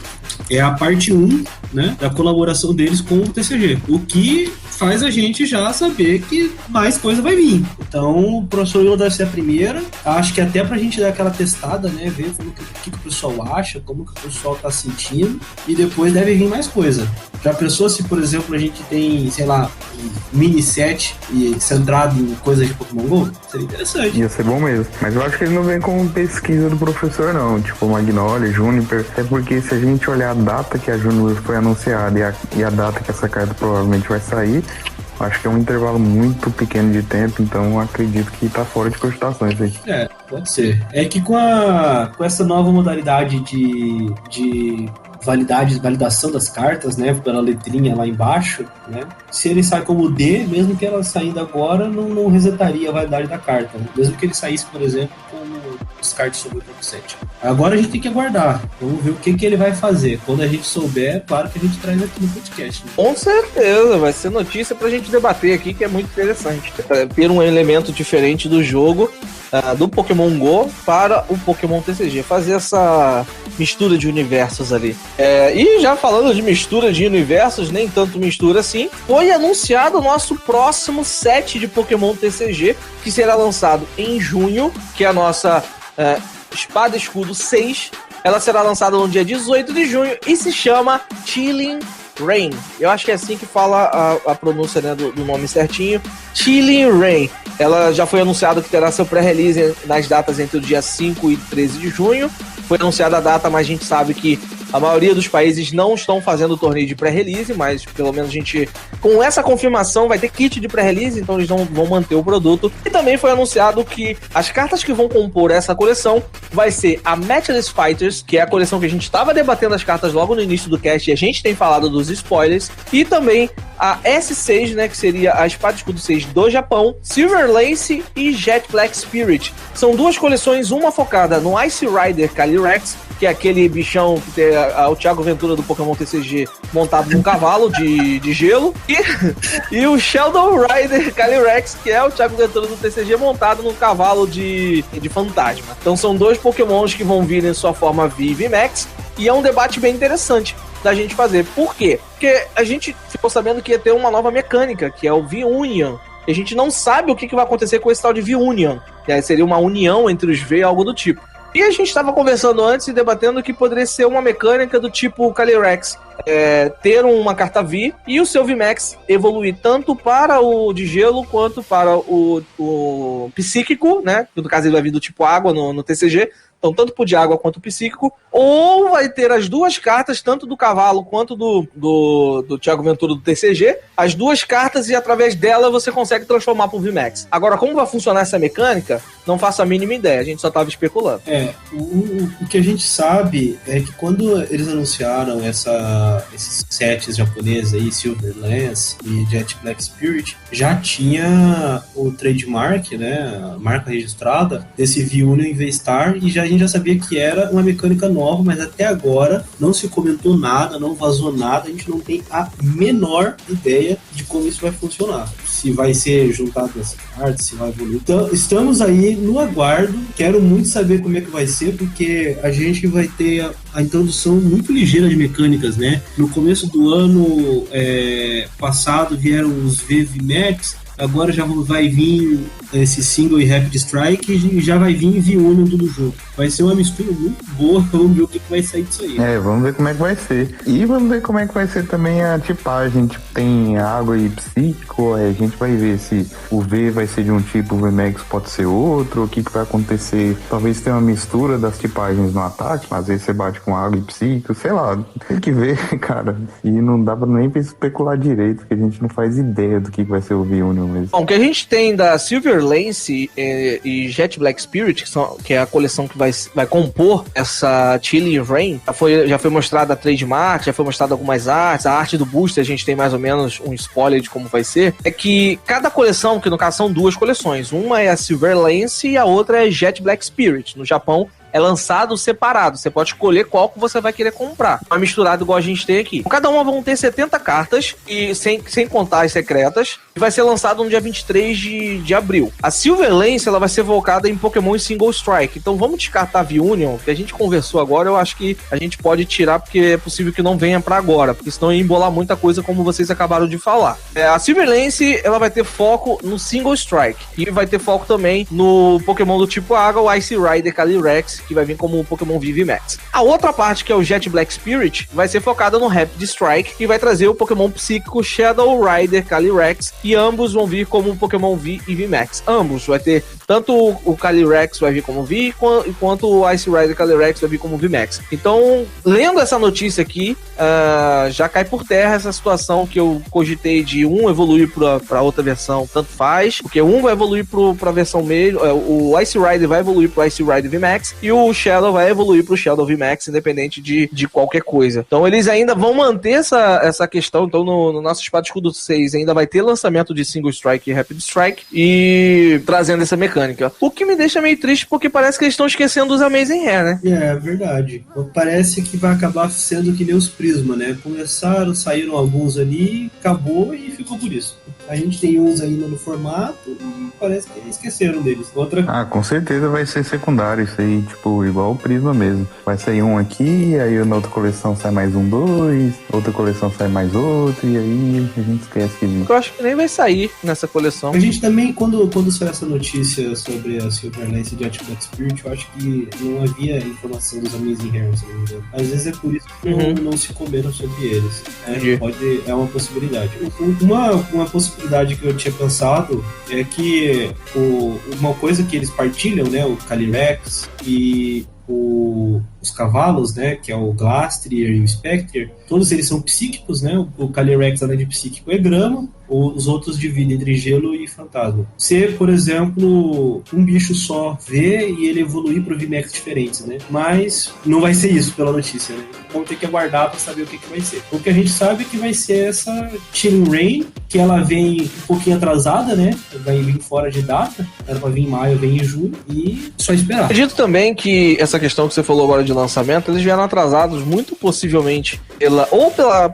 S2: é a parte 1, né, da colaboração deles com o TCG. O que faz a gente já saber que mais coisa vai vir. Então, o Professor Willow deve ser a primeira. Acho que até pra gente dar aquela testada, né, ver o que o pessoal acha, como que o pessoal tá sentindo, e depois deve vir mais coisa. Já pensou se, por exemplo, a gente tem, sei lá, um mini set e centrado em coisas de Pokémon GO? Seria interessante.
S3: Ia ser bom mesmo. Mas eu acho que ele não vem com pesquisa do professor, não. Tipo, Magnolia, Juniper. É porque se a gente olhar a data que a Juniper foi anunciada e a data que essa carta provavelmente vai sair, acho que é um intervalo muito pequeno de tempo, então acredito que tá fora de cogitações aí.
S2: Pode ser. É que com essa nova modalidade de validação das cartas, né, pela letrinha lá embaixo, né, se ele sai como D, mesmo que ela saindo agora, não resetaria a validade da carta, né? Mesmo que ele saísse, por exemplo, como descarte sobre o top 7. Agora a gente tem que aguardar, vamos ver o que ele vai fazer. Quando a gente souber, claro que a gente traz aqui no podcast, né?
S1: Com certeza, vai ser notícia pra gente debater aqui, que é muito interessante. Ter um elemento diferente do jogo, do Pokémon GO para o Pokémon TCG. Fazer mistura de universos ali. E já falando de mistura de universos, nem tanto mistura assim, foi anunciado o nosso próximo set de Pokémon TCG, que será lançado em junho, que é a nossa Espada e Escudo 6. Ela será lançada no dia 18 de junho e se chama Chilling Reign. Eu acho que é assim que fala a pronúncia, né, do nome certinho. Chilling Reign. Ela já foi anunciado que terá seu pré-release nas datas entre o dia 5 e 13 de junho. Foi anunciada a data, mas a gente sabe que a maioria dos países não estão fazendo o torneio de pré-release, mas pelo menos a gente, com essa confirmação, vai ter kit de pré-release, então eles vão manter o produto. E também foi anunciado que as cartas que vão compor essa coleção vai ser a Matchless Fighters, que é a coleção que a gente estava debatendo as cartas logo no início do cast, e a gente tem falado dos spoilers, e também a S6, né, que seria a Espada e Escudo 6 do Japão, Silver Lance e Jet Black Spirit. São duas coleções, uma focada no Ice Rider Calyrex, que é aquele bichão que tem o Thiago Ventura do Pokémon TCG montado num cavalo de gelo, e o Shadow Rider Calyrex, que é o Thiago Ventura do TCG montado num cavalo de fantasma. Então são dois Pokémons que vão vir em sua forma V e VMAX, e é um debate bem interessante da gente fazer. Por quê? Porque a gente ficou sabendo que ia ter uma nova mecânica, que é o V-Union. E a gente não sabe o que vai acontecer com esse tal de V-Union. Seria uma união entre os V, algo do tipo. E a gente estava conversando antes e debatendo que poderia ser uma mecânica do tipo Calyrex, ter uma carta V e o seu VMAX evoluir tanto para o de gelo quanto para o psíquico, né? No caso ele vai vir do tipo água no TCG. Então, tanto pro de água quanto o psíquico, ou vai ter as duas cartas, tanto do cavalo quanto do Thiago Ventura do TCG, as duas cartas, e através dela você consegue transformar pro VMAX. Agora, como vai funcionar essa mecânica, não faço a mínima ideia, a gente só tava especulando.
S2: O que a gente sabe é que quando eles anunciaram esses sets japoneses aí, Silver Lance e Jet Black Spirit, já tinha o trademark, né, a marca registrada desse V-Union V-Star, e a gente já sabia que era uma mecânica nova, mas até agora não se comentou nada, não vazou nada, a gente não tem a menor ideia de como isso vai funcionar. Se vai ser juntado nessa carta, se vai evoluir. Então, estamos aí no aguardo, quero muito saber como é que vai ser, porque a gente vai ter a introdução muito ligeira de mecânicas, né? No começo do ano passado vieram os VMAX, agora já vai vir esse Single e Rapid Strike e já vai vir V-Union tudo junto. Vai ser uma mistura muito boa, vamos ver o que vai sair disso aí.
S3: Vamos ver como é que vai ser. E vamos ver como é que vai ser também a tipagem. Tipo, tem água e psíquico, a gente vai ver se o V vai ser de um tipo, o VMAX pode ser outro, o que vai acontecer. Talvez tenha uma mistura das tipagens no ataque, às vezes você bate com água e psíquico, sei lá. Tem que ver, cara. E não dá pra nem especular direito, porque a gente não faz ideia do que vai ser o V-Union mesmo.
S1: Bom, o que a gente tem da Silver Lance e Jet Black Spirit, que é a coleção que vai compor essa Chilling Reign, já foi mostrada a trademark, já foi mostrada algumas artes, a arte do booster a gente tem mais ou menos um spoiler de como vai ser, é que cada coleção, que no caso são duas coleções, uma é a Silver Lance e a outra é Jet Black Spirit. No Japão é lançado separado, você pode escolher qual que você vai querer comprar. Uma misturada igual a gente tem aqui. Cada uma vão ter 70 cartas, e sem contar as secretas, e vai ser lançado no dia 23 de abril. A Silver Lance, ela vai ser focada em Pokémon Single Strike, então vamos descartar a V-Union, que a gente conversou agora, eu acho que a gente pode tirar, porque é possível que não venha pra agora, porque senão ia embolar muita coisa, como vocês acabaram de falar. A Silver Lance, ela vai ter foco no Single Strike, e vai ter foco também no Pokémon do tipo água, o Ice Rider Calyrex, que vai vir como o Pokémon VMAX. A outra parte, que é o Jet Black Spirit, vai ser focada no Rapid Strike e vai trazer o Pokémon psíquico Shadow Rider Calyrex, e ambos vão vir como Pokémon V e VMAX. Ambos vai ter, tanto o Calyrex vai vir como V, quanto o Ice Rider Calyrex vai vir como VMAX. Então, lendo essa notícia aqui, já cai por terra essa situação que eu cogitei de um evoluir para outra versão, tanto faz, porque um vai evoluir para a versão meio, o Ice Rider vai evoluir para o Ice Rider VMAX, e o Shadow vai evoluir pro Shadow VMAX, independente de qualquer coisa. Então eles ainda vão manter essa questão. Então no nosso Espada e Escudo 6 ainda vai ter lançamento de Single Strike e Rapid Strike, e trazendo essa mecânica. O que me deixa meio triste, porque parece que eles estão esquecendo dos Amazing Hair, né?
S2: É verdade. Parece que vai acabar sendo que nem os Prisma, né? Começaram, saíram alguns ali, acabou e ficou por isso. A gente tem uns ainda no formato e parece que esqueceram deles.
S3: Com certeza vai ser secundário isso aí, tipo, igual o Prisma mesmo. Vai sair um aqui, aí na outra coleção sai mais um, dois, outra coleção sai mais outro, e aí a gente esquece que existe.
S1: Eu acho que nem vai sair nessa coleção.
S2: A gente também, quando saiu essa notícia sobre a Silverlance de Art Black Spirit, eu acho que não havia informação dos Amazing Heroes, se não me engano. Às vezes é por isso que não se comeram sobre eles. É uma possibilidade. Uma possibilidade que eu tinha pensado é que uma coisa que eles partilham, né, o Calyrex e os cavalos, né, que é o Glastrier e o Spectre, todos eles são psíquicos, né? O Calyrex, além de psíquico, é grama, os outros dividem entre gelo e fantasma. Se, por exemplo, um bicho só vê e ele evoluir para VMAX diferentes, né? Mas não vai ser isso pela notícia, né? Vamos ter que aguardar para saber o que vai ser. O que a gente sabe é que vai ser essa Chilling Rain, que ela vem um pouquinho atrasada, né? Vai vir fora de data, era para vir em maio, vem em julho, e só esperar.
S1: Acredito também que essa questão que você falou agora de lançamento, eles vieram atrasados, muito possivelmente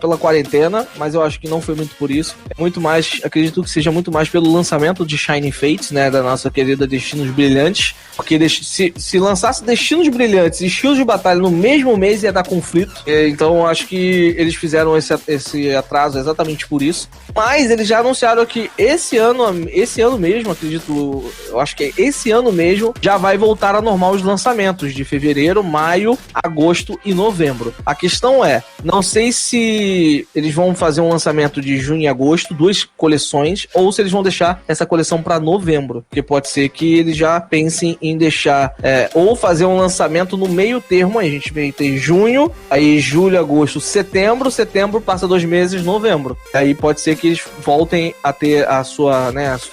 S1: pela quarentena, mas eu acho que não foi muito por isso. É muito mais, acredito que seja muito mais pelo lançamento de Shining Fates, né, da nossa querida Destinos Brilhantes, porque se lançasse Destinos Brilhantes e Estilos de Batalha no mesmo mês ia dar conflito, então acho que eles fizeram esse atraso exatamente por isso. Mas eles já anunciaram que esse ano mesmo, acredito, eu acho que é esse ano mesmo, já vai voltar a normal os lançamentos de fevereiro, maio, agosto e novembro. A questão é, não sei se eles vão fazer um lançamento de junho e agosto, 2 coleções, ou se eles vão deixar essa coleção para novembro, porque pode ser que eles já pensem em deixar, ou fazer um lançamento no meio termo, aí a gente vai ter junho, aí julho, agosto, setembro passa 2 meses, novembro. Aí pode ser que eles voltem a ter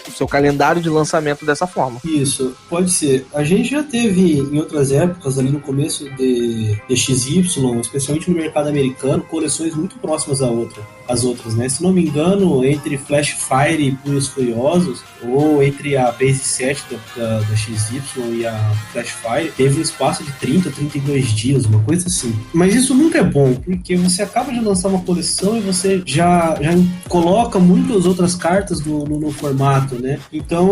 S1: o seu calendário de lançamento dessa forma.
S2: Isso, pode ser. A gente já teve em outras épocas, ali no começo de XY, especialmente no mercado americano, coleções muito próximas às outras, né? Se não me engano, entre Flash Fire e Punhos Furiosos, ou entre a Base 7 da XY e a Flash Fire, teve um espaço de 30, 32 dias, uma coisa assim. Mas isso nunca é bom, porque você acaba de lançar uma coleção e você já coloca muitas outras cartas no formato, né? Então,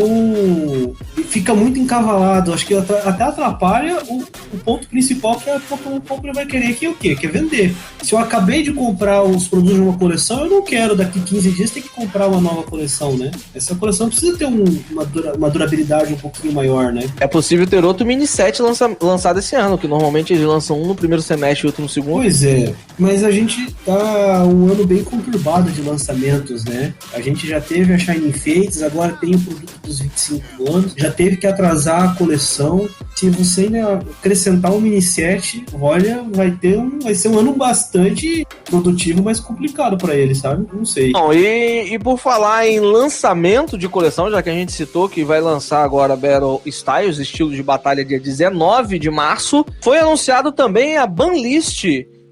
S2: fica muito encavalado. Acho que até atrapalha o ponto principal, que é o Pokémon Company vai querer, que é o quê? Que é vender. Se eu acabei de comprar os produtos de uma coleção, eu não quero daqui 15 dias ter que comprar uma nova coleção, né? Essa coleção precisa ter uma durabilidade um pouquinho maior, né?
S1: É possível ter outro mini set lançado esse ano, que normalmente eles lançam um no primeiro semestre e outro no segundo.
S2: Pois é, mas a gente tá um ano bem conturbado de lançamentos, né? A gente já teve a Shining Fates, agora tem o produto dos 25 anos, já teve que atrasar a coleção. Se você ainda acrescentar um mini set, olha, vai ser um ano bastante produtivo, mas complicado pra ele, sabe? Não sei.
S1: Não, e por falar em lançamento de coleção, já que a gente citou que vai lançar agora Battle Styles, estilo de batalha, dia 19 de março, foi anunciado também a banlist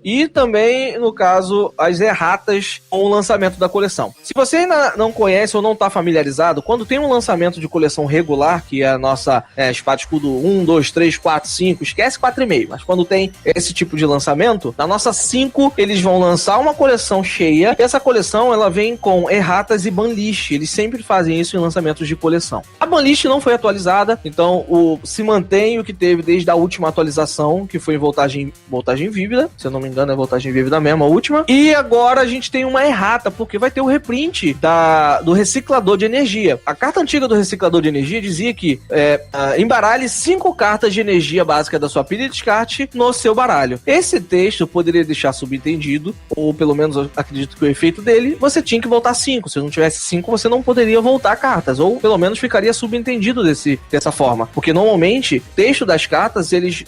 S1: e também, no caso, as erratas com o lançamento da coleção. Se você ainda não conhece ou não está familiarizado, quando tem um lançamento de coleção regular, que é a nossa Espada e Escudo 1, 2, 3, 4, 5, esquece 4,5, mas quando tem esse tipo de lançamento, na nossa 5, eles vão lançar uma coleção cheia, e essa coleção, ela vem com erratas e banlist. Eles sempre fazem isso em lançamentos de coleção. A banlist não foi atualizada, então se mantém o que teve desde a última atualização, que foi em voltagem vívida, se eu não me engano, é voltagem vívida mesmo, a última. E agora a gente tem uma errata, porque vai ter o reprint do reciclador de energia. A carta antiga do reciclador de energia dizia que embaralhe 5 cartas de energia básica da sua pilha de descarte no seu baralho. Esse texto poderia deixar subentendido, ou pelo menos eu acredito que o efeito dele, você tinha que voltar 5. Se não tivesse 5, você não poderia voltar cartas, ou pelo menos ficaria subentendido dessa forma. Porque normalmente, texto das cartas, eles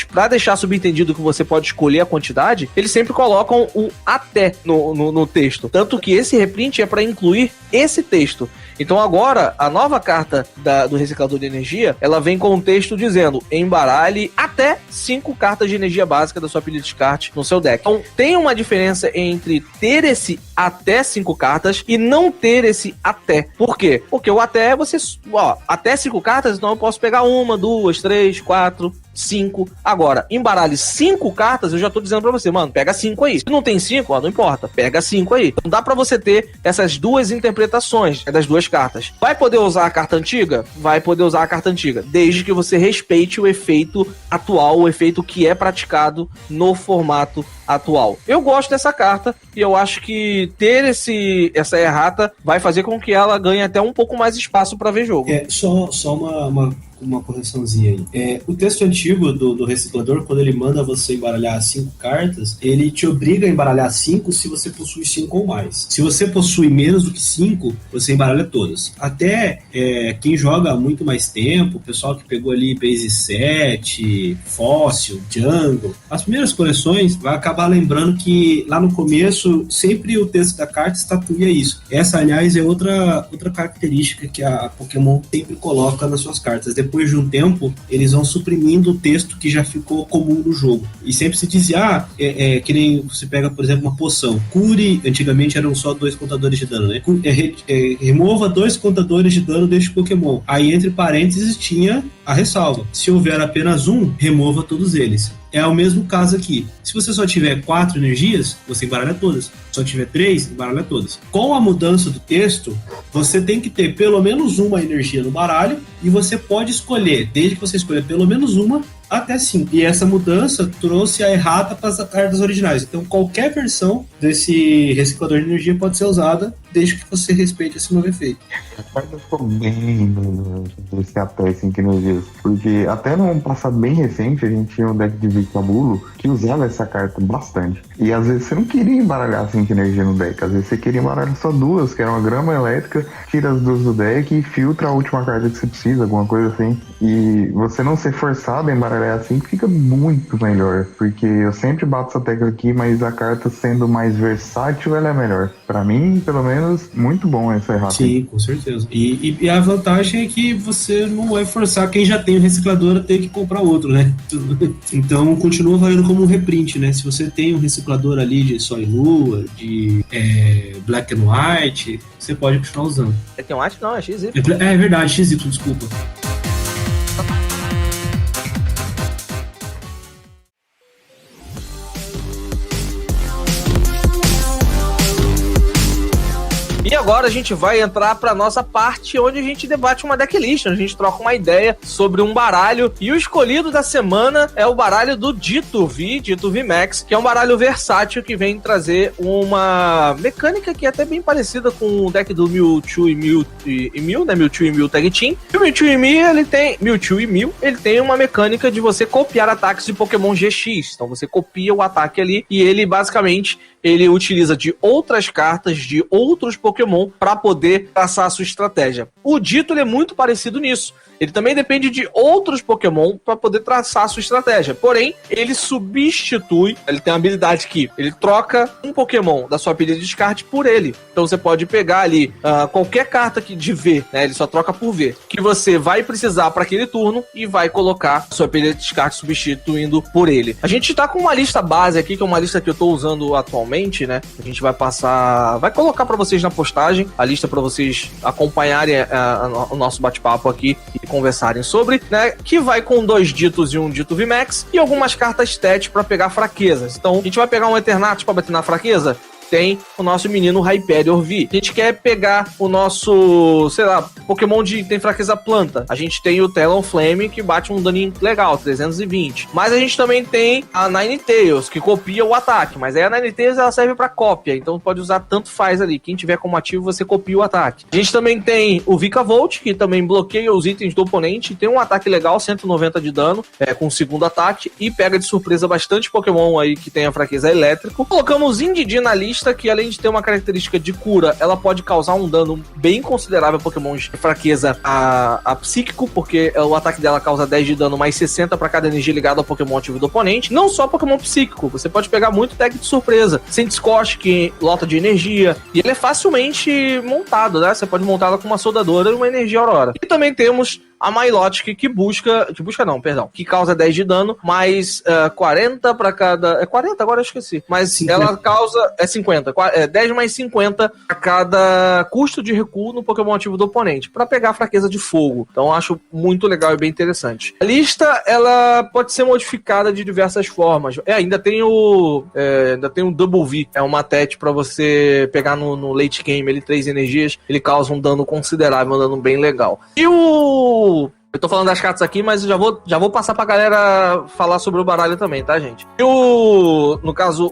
S1: para deixar subentendido que você pode escolher a quantidade, eles sempre colocam o até no texto. Tanto que esse reprint é para incluir esse texto. Então agora, a nova carta do reciclador de energia, ela vem com um texto dizendo: embaralhe até 5 cartas de energia básica da sua pilha de descarte no seu deck. Então tem uma diferença entre ter esse até 5 cartas e não ter esse até. Por quê? Porque o até até 5 cartas, então eu posso pegar 1, 2, 3, 4... 5. Agora, embaralhe 5 cartas, eu já tô dizendo pra você, mano, pega 5 aí. Se não tem 5, ó, não importa, pega 5 aí. Então dá pra você ter essas duas interpretações das duas cartas. Vai poder usar a carta antiga? Vai poder usar a carta antiga, desde que você respeite o efeito atual, o efeito que é praticado no formato atual. Eu gosto dessa carta e eu acho que ter essa errata vai fazer com que ela ganhe até um pouco mais espaço pra ver jogo.
S2: Só uma correçãozinha aí. O texto antigo do reciclador, quando ele manda você embaralhar 5 cartas, ele te obriga a embaralhar 5 se você possui 5 ou mais. Se você possui menos do que 5, você embaralha todas. Até quem joga há muito mais tempo, o pessoal que pegou ali Base 7, Fóssil, Jungle, as primeiras coleções, vai acabar lembrando que lá no começo, sempre o texto da carta estatuia isso. Essa, aliás, é outra característica que a Pokémon sempre coloca nas suas cartas. Depois de um tempo, eles vão suprimindo o texto que já ficou comum no jogo. E sempre se dizia, que nem você pega, por exemplo, uma poção. Cure, antigamente eram só 2 contadores de dano, né? Remova 2 contadores de dano deste Pokémon. Aí, entre parênteses, tinha a ressalva. Se houver apenas um, remova todos eles. É o mesmo caso aqui. Se você só tiver 4 energias, você embaralha todas. Se só tiver 3, embaralha todas. Com a mudança do texto, você tem que ter pelo menos uma energia no baralho e você pode escolher, desde que você escolha pelo menos uma, até 5. E essa mudança trouxe a errata para as cartas originais. Então, qualquer versão desse reciclador de energia pode ser usada, desde que você respeite esse novo efeito.
S3: A carta ficou bem desse até 5 energias. Porque até num passado bem recente, a gente tinha um deck de Vicabulo que usava essa carta bastante. E às vezes você não queria embaralhar 5 energias no deck. Às vezes você queria embaralhar só 2, que era uma grama elétrica, tira as 2 do deck e filtra a última carta que você precisa, alguma coisa assim. E você não ser forçado a embaralhar assim fica muito melhor. Porque eu sempre bato essa tecla aqui, mas a carta sendo mais versátil, ela é melhor. Pra mim, pelo menos, muito bom essa errata.
S2: Sim, com certeza. E a vantagem é que você não vai forçar quem já tem o reciclador a ter que comprar outro, né? Então continua valendo como um reprint, né? Se você tem um reciclador ali de Sol e Lua, de Black and White, você pode continuar usando.
S1: Black and White não, é XY.
S2: É verdade, XY, desculpa.
S1: E agora a gente vai entrar pra nossa parte onde a gente debate uma decklist, onde a gente troca uma ideia sobre um baralho. E o escolhido da semana é o baralho do Dito VMAX, que é um baralho versátil que vem trazer uma mecânica que é até bem parecida com o deck do Mewtwo e Mew, né? Mewtwo e Mew Tag Team. E o Mewtwo e Mew, ele tem uma mecânica de você copiar ataques de Pokémon GX. Então você copia o ataque ali e ele basicamente ele utiliza de outras cartas de outros Pokémon para poder traçar a sua estratégia. O Dito ele é muito parecido nisso. Ele também depende de outros Pokémon para poder traçar a sua estratégia. Porém, ele substitui, ele tem uma habilidade que ele troca um Pokémon da sua pilha de descarte por ele. Então você pode pegar ali qualquer carta de V, né? Ele só troca por V, que você vai precisar para aquele turno e vai colocar sua pilha de descarte substituindo por ele. A gente tá com uma lista base aqui, que é uma lista que eu tô usando atualmente, né? A gente vai colocar para vocês na postagem a lista para vocês acompanharem o nosso bate-papo aqui e conversarem sobre, né? Que vai com 2 Ditos e um Dito VMAX e algumas cartas stat para pegar fraquezas. Então, a gente vai pegar um Eternatus para bater na fraqueza? Tem o nosso menino Hyperior V. A gente quer pegar o nosso, sei lá, Pokémon tem fraqueza planta. A gente tem o Talonflame, que bate um daninho legal, 320. Mas a gente também tem a Ninetales, que copia o ataque. Mas aí a Ninetales, ela serve pra cópia. Então pode usar tanto faz ali. Quem tiver como ativo, você copia o ataque. A gente também tem o Vikavolt, que também bloqueia os itens do oponente. Tem um ataque legal, 190 de dano, com o segundo ataque. E pega de surpresa bastante Pokémon aí que tem a fraqueza elétrico. Colocamos Indeedee na lista, que além de ter uma característica de cura, ela pode causar um dano bem considerável a Pokémon de fraqueza a psíquico, porque o ataque dela causa 10 de dano, mais 60 para cada energia ligada ao Pokémon ativo do oponente. Não só Pokémon psíquico, você pode pegar muito tag de surpresa. Scotch, que lota de energia, e ele é facilmente montado, né? Você pode montá-la com uma soldadora e uma energia aurora. E também temos a Milotic que causa 10 de dano, mais 40 pra cada... É 40? Agora eu esqueci. Mas 50. Ela causa... É 50. 10 mais 50 a cada custo de recuo no Pokémon ativo do oponente, pra pegar a fraqueza de fogo. Então eu acho muito legal e bem interessante. A lista, ela pode ser modificada de diversas formas. Ainda tem o Double V. É uma TET pra você pegar no late game, ele 3 energias, ele causa um dano considerável, um dano bem legal. E eu tô falando das cartas aqui, mas já vou passar pra galera falar sobre o baralho também, tá, gente? E no caso,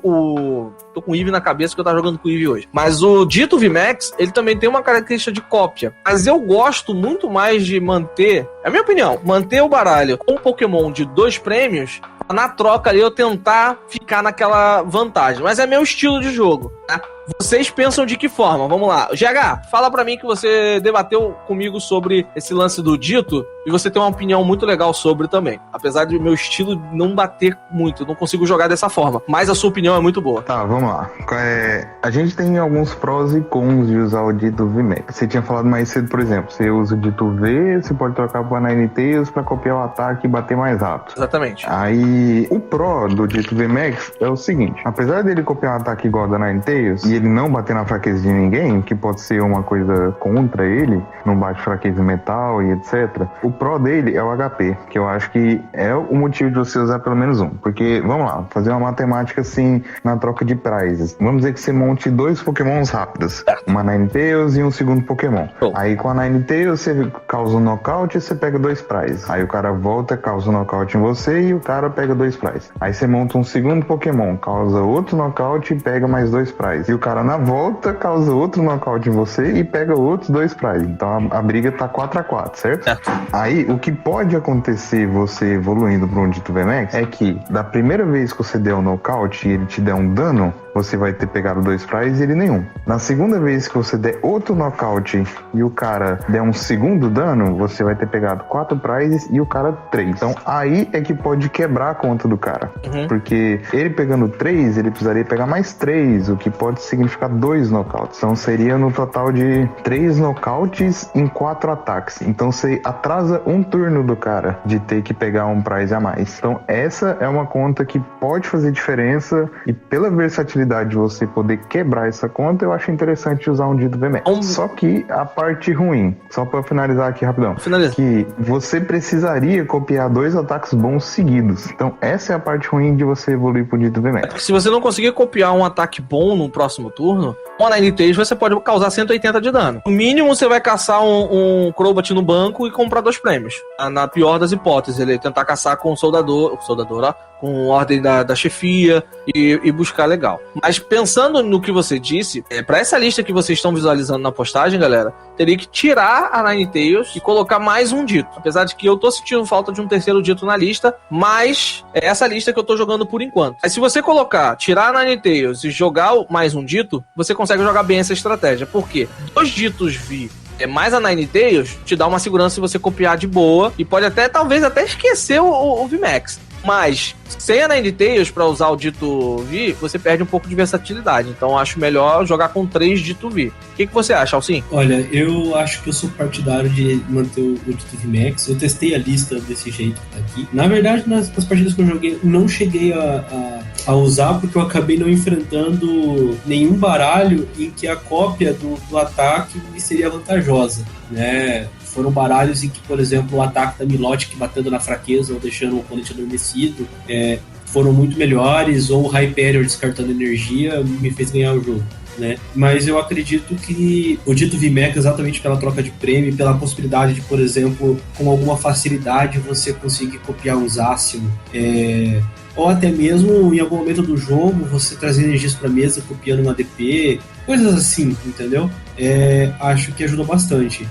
S1: tô com o Eevee na cabeça, que eu tava jogando com o Eevee hoje. Mas o dito VMAX, ele também tem uma característica de cópia. Mas eu gosto muito mais de manter, é a minha opinião, manter o baralho com um Pokémon de 2 prêmios, na troca ali eu tentar ficar naquela vantagem. Mas é meu estilo de jogo, tá? Vocês pensam de que forma? Vamos lá. GH, fala pra mim que você debateu comigo sobre esse lance do dito e você tem uma opinião muito legal sobre também. Apesar de meu estilo não bater muito, eu não consigo jogar dessa forma. Mas a sua opinião é muito boa.
S3: Tá, vamos lá. A gente tem alguns prós e cons de usar o dito VMAX. Você tinha falado mais cedo, por exemplo, você usa o dito V, você pode trocar para Ninetales pra copiar o ataque e bater mais rápido.
S1: Exatamente.
S3: Aí, o pró do dito VMAX é o seguinte, apesar dele copiar um ataque igual da Ninetales e ele não bater na fraqueza de ninguém, que pode ser uma coisa contra ele, não bate fraqueza metal e etc. O pró dele é o HP, que eu acho que é o motivo de você usar pelo menos um. Porque, vamos lá, fazer uma matemática assim na troca de prizes. Vamos dizer que você monte 2 Pokémons rápidos, uma Ninetales e um segundo Pokémon. Aí com a Ninetales você causa um nocaute e você pega 2 prizes. Aí o cara volta, causa um nocaute em você e o cara pega 2 prizes. Aí você monta um segundo Pokémon, causa outro nocaute e pega mais 2 prizes. E o cara na volta causa outro nocaute em você e pega outros 2 prizes. Então a briga tá 4-4, certo? Aí o que pode acontecer você evoluindo para um dito VMAX é que da primeira vez que você der um nocaute e ele te der um dano, você vai ter pegado 2 prizes e ele nenhum. Na segunda vez que você der outro nocaute e o cara der um segundo dano, você vai ter pegado 4 prizes e o cara 3. Então aí é que pode quebrar a conta do cara. Porque ele pegando 3, ele precisaria pegar mais 3, o que pode significar 2 nocautes. Então seria no total de 3 nocautes em 4 ataques. Então você atrasa um turno do cara de ter que pegar um prize a mais. Então essa é uma conta que pode fazer diferença e pela versatilidade de você poder quebrar essa conta, eu acho interessante usar um dito VMAX. Só que a parte ruim, só pra finalizar aqui rapidão, que você precisaria copiar 2 ataques bons seguidos. Então essa é a parte ruim de você evoluir pro dito VMAX.
S1: Se você não conseguir copiar um ataque bom no próximo turno, com a Ninetales você pode causar 180 de dano. No mínimo você vai caçar um Crobat no banco e comprar 2 prêmios. Na pior das hipóteses, ele tentar caçar com o soldador, ó, com ordem da chefia e buscar legal. Mas pensando no que você disse, para essa lista que vocês estão visualizando na postagem, galera, teria que tirar a Ninetales e colocar mais um dito. Apesar de que eu tô sentindo falta de um terceiro dito na lista, mas é essa lista que eu tô jogando por enquanto. Aí se você tirar a Ninetales e jogar mais um dito, você consegue jogar bem essa estratégia. Por quê? 2 ditos mais a Ninetales te dá uma segurança se você copiar de boa e pode talvez até esquecer o VMAX. Mas sem a Ninetales pra usar o dito V, você perde um pouco de versatilidade. Então acho melhor jogar com 3 dito V. O que você acha, Alcim?
S2: Olha, eu acho que eu sou partidário de manter o dito VMAX. Eu testei a lista desse jeito que tá aqui. Na verdade, nas partidas que eu joguei, não cheguei a usar porque eu acabei não enfrentando nenhum baralho em que a cópia do ataque me seria vantajosa, né? Foram baralhos em que, por exemplo, o ataque da Milotic batendo na fraqueza ou deixando o oponente adormecido foram muito melhores, ou o Hyperior descartando energia me fez ganhar o jogo, né? Mas eu acredito que o dito VMAX, exatamente pela troca de prêmio e pela possibilidade de, por exemplo, com alguma facilidade você conseguir copiar um Zacian, ou até mesmo em algum momento do jogo você trazer energias para mesa copiando um ADP, coisas assim, entendeu? Acho que ajuda bastante.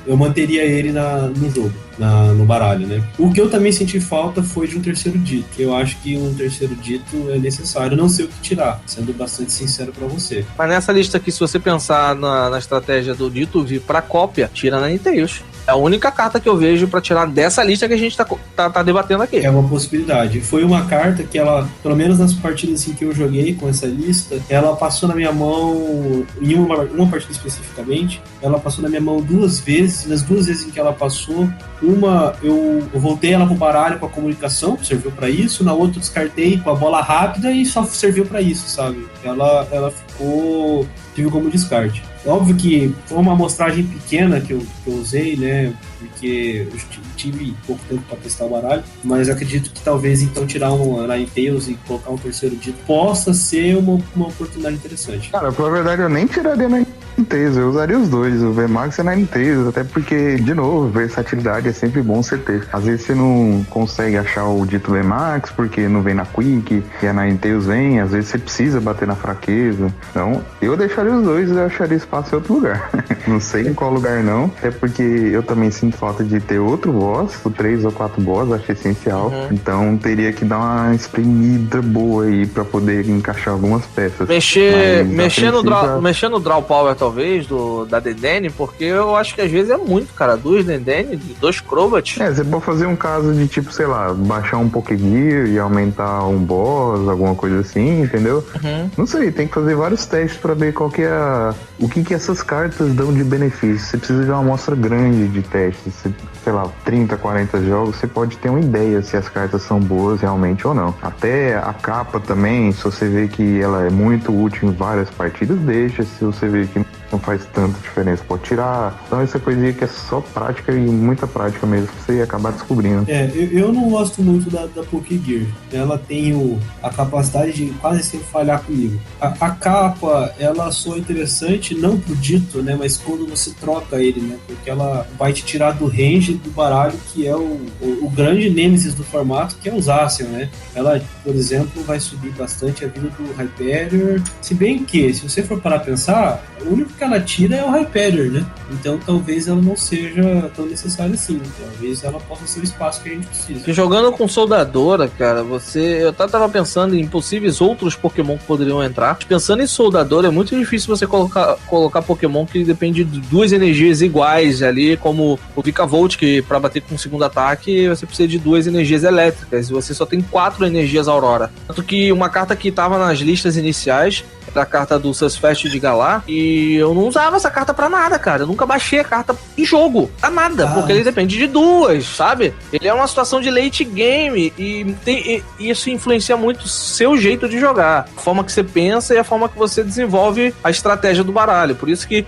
S2: Eu manteria ele no jogo, no baralho, né? O que eu também senti falta foi de um terceiro dito. Eu acho que um terceiro dito é necessário. Eu não sei o que tirar, sendo bastante sincero pra você.
S1: Mas nessa lista aqui, se você pensar na estratégia do dito V pra cópia, tira na Ninetales. É a única carta que eu vejo pra tirar dessa lista que a gente tá debatendo aqui.
S2: É uma possibilidade. Foi uma carta que ela, pelo menos nas partidas assim que eu joguei com essa lista, ela passou na minha mão, em uma partida especificamente, ela passou na minha mão 2 vezes. Nas 2 vezes em que ela passou, uma eu voltei ela pro baralho com a comunicação, serviu pra isso. Na outra eu descartei com a bola rápida e só serviu pra isso, sabe? Ela ficou... tive como descarte. É óbvio que foi uma amostragem pequena que eu usei, né? Porque eu tive pouco tempo para testar o baralho, mas acredito que talvez então tirar um Ninetales e colocar um terceiro dito possa ser uma oportunidade interessante.
S3: Cara, pela verdade, eu nem tiraria Ninetales, eu usaria os dois, o VMAX e a Ninetales, até porque, de novo, versatilidade é sempre bom você ter. Às vezes você não consegue achar o dito VMAX porque não vem na Quick, e a Ninetales vem, às vezes você precisa bater na fraqueza. Então, eu deixaria os dois e eu acharia espaço em outro lugar. Não sei em qual lugar não, até porque eu também sinto falta de ter outro boss, o 3 ou 4 boss, acho essencial. Então teria que dar uma espremida boa aí pra poder encaixar algumas peças.
S1: Mexer no draw power, talvez, da Dedenne, porque eu acho que às vezes é muito, cara. 2 Dedenne, 2 Crobat.
S3: Você pode fazer um caso de tipo, sei lá, baixar um Pokégear e aumentar um boss, alguma coisa assim, entendeu? Não sei, tem que fazer vários testes pra ver qual que é o que essas cartas dão de benefício. Você precisa de uma amostra grande de testes, sei lá, 30, 40 jogos, você pode ter uma ideia se as cartas são boas realmente ou não. Até a capa também, se você vê que ela é muito útil em várias partidas, deixa. Se você vê que não faz tanta diferença, pode tirar. Então essa coisinha que é só prática e muita prática mesmo, que você ia acabar descobrindo.
S2: Eu não gosto muito da Pokégear. Ela tem a capacidade de quase sempre falhar comigo. A capa, ela soa interessante, não pro dito, né, mas quando você troca ele, né, porque ela vai te tirar do range do baralho, que é o grande nêmesis do formato, que é o Zacian, né. Ela, por exemplo, vai subir bastante a vida do Hyperior, se bem que, se você for parar a pensar, o único que ela tira é o Hyperior, né? Então talvez ela não seja tão necessária assim. Talvez ela possa ser o espaço que a gente precisa.
S1: Porque jogando com Soldadora, cara, eu tava pensando em possíveis outros Pokémon que poderiam entrar. Pensando em Soldadora, é muito difícil você colocar Pokémon que depende de 2 energias iguais ali, como o Vikavolt, que pra bater com o segundo ataque você precisa de 2 energias elétricas, e você só tem 4 energias Aurora. Tanto que uma carta que tava nas listas iniciais da carta do Susfest de Galar, e eu não usava essa carta pra nada, cara. Eu nunca baixei a carta em jogo, pra nada, porque ele depende de 2, sabe? Ele é uma situação de late game e isso influencia muito o seu jeito de jogar, a forma que você pensa e a forma que você desenvolve a estratégia do baralho. Por isso que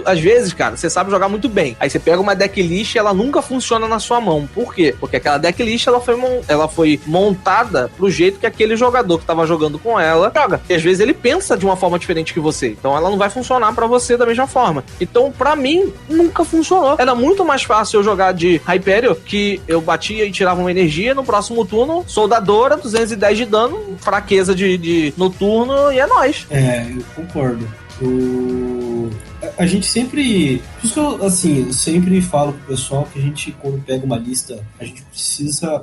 S1: às vezes, cara, você sabe jogar muito bem, aí você pega uma decklist e ela nunca funciona na sua mão. Por quê? Porque aquela decklist ela foi montada pro jeito que aquele jogador que tava jogando com ela joga. E às vezes ele pensa de uma forma diferente que você, então ela não vai funcionar pra você da mesma forma. Então, pra mim, nunca funcionou. Era muito mais fácil eu jogar de Hyperior, que eu batia e tirava uma energia, no próximo turno, Soldadora, 210 de dano, fraqueza de noturno, e é nóis.
S2: Eu concordo. A gente sempre... Por isso que eu, assim, sempre falo pro pessoal que a gente, quando pega uma lista, a gente precisa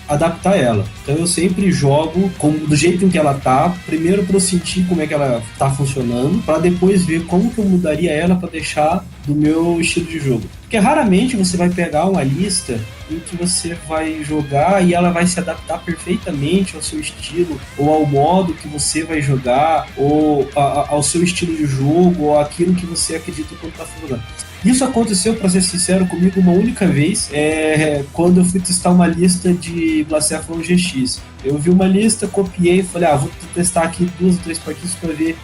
S2: adaptar ela. Então eu sempre jogo do jeito em que ela tá, primeiro pra eu sentir como é que ela tá funcionando, pra depois ver como que eu mudaria ela pra deixar do meu estilo de jogo. Porque raramente você vai pegar uma lista em que você vai jogar e ela vai se adaptar perfeitamente ao seu estilo, ou ao modo que você vai jogar, ou ao seu estilo de jogo, ou aquilo que você acredita quando tá jogando. Isso aconteceu, pra ser sincero, comigo uma única vez, quando eu fui testar uma lista de Blacephalon GX. Eu vi uma lista, copiei e falei, vou testar aqui 2 ou 3 partidas pra ver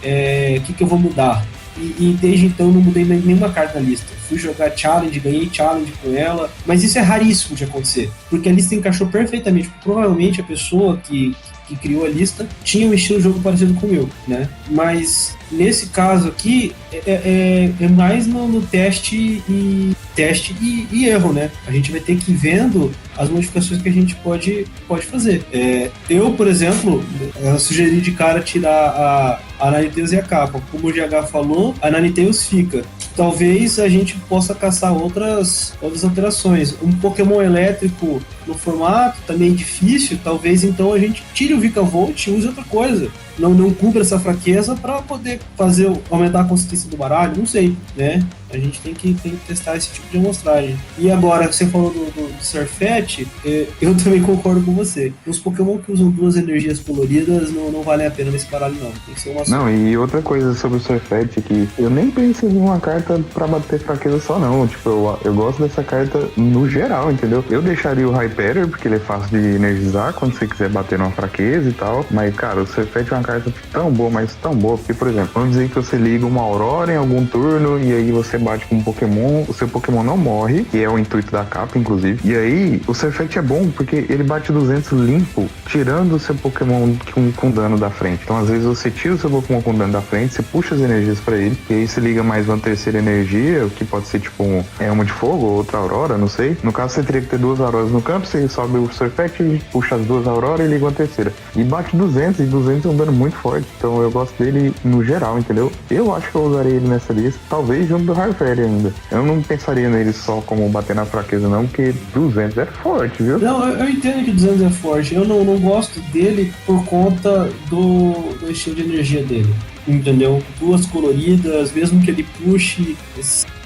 S2: o que eu vou mudar. E desde então eu não mudei nenhuma carta na lista. Fui jogar Challenge, ganhei Challenge com ela, mas isso é raríssimo de acontecer, porque a lista encaixou perfeitamente. Provavelmente a pessoa que criou a lista tinha um estilo de jogo parecido com o meu, né? Mas nesse caso aqui é mais no teste e erro, né? A gente vai ter que ir vendo as modificações que a gente pode fazer. Eu, por exemplo, sugeri de cara tirar a Ninetales e a capa. Como o GH falou, a Ninetales fica. talvez a gente possa caçar outras alterações. Um Pokémon elétrico no formato também difícil, talvez então a gente tire o Vikavolt e use outra coisa. Não cubra essa fraqueza para poder aumentar a consistência do baralho, não sei, né? A gente tem que testar esse tipo de amostragem. E agora, você falou do Surfette, eu também concordo com você. Os Pokémon que usam 2 energias coloridas não valem a pena nesse baralho, não. Tem que ser uma só.
S3: Não, e outra coisa sobre o Surfette que eu nem penso em uma carta pra bater fraqueza só, não. Tipo, eu gosto dessa carta no geral, entendeu? Eu deixaria o Hyperior, porque ele é fácil de energizar quando você quiser bater numa fraqueza e tal. Mas, cara, o Surfette é uma carta tão boa, mas tão boa, porque, por exemplo, vamos dizer que você liga uma Aurora em algum turno e aí você bate com um Pokémon, o seu Pokémon não morre, que é o intuito da capa, inclusive. E aí, o Surfette é bom porque ele bate 200 limpo, tirando o seu Pokémon com dano da frente. Então, às vezes, você tira o seu Pokémon com dano da frente, você puxa as energias pra ele, e aí você liga mais uma terceira energia, que pode ser tipo uma de fogo ou outra Aurora, não sei. No caso, você teria que ter 2 Auroras no campo, você sobe o Surfette, puxa as 2 Auroras e liga uma terceira. E bate 200, e 200 é um dano muito forte. Então, eu gosto dele no geral, entendeu? Eu acho que eu usaria ele nessa lista, talvez junto do Harfairy ainda. Eu não pensaria nele só como bater na fraqueza, não, porque 200 é forte, viu?
S2: Não, eu entendo que 200 é forte. Eu não gosto dele por conta do estilo de energia dele. Entendeu? 2 coloridas, mesmo que ele puxe,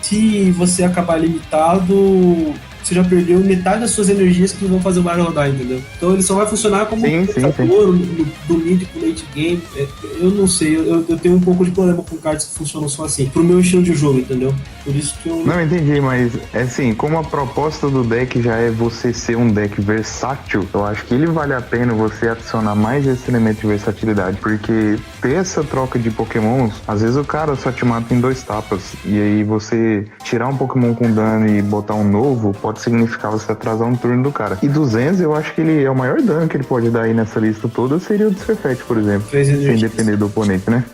S2: se você acabar limitado, você já perdeu metade das suas energias que vão fazer o baralho rodar, entendeu? Então ele só vai funcionar como um pensador do mid pro late game. Eu não sei, eu tenho um pouco de problema com cartas que funcionam só assim, pro meu estilo de jogo, entendeu? Por isso que eu...
S3: Não, entendi, mas assim, como a proposta do deck já é você ser um deck versátil, eu acho que ele vale a pena você adicionar mais esse elemento de versatilidade, porque ter essa troca de Pokémons, às vezes o cara só te mata em 2 tapas, e aí você tirar um Pokémon com dano e botar um novo, pode significar você atrasar um turno do cara. E 200, eu acho que ele é o maior dano que ele pode dar aí nessa lista toda, seria o do Surfette, por exemplo. Sem depender do oponente, né?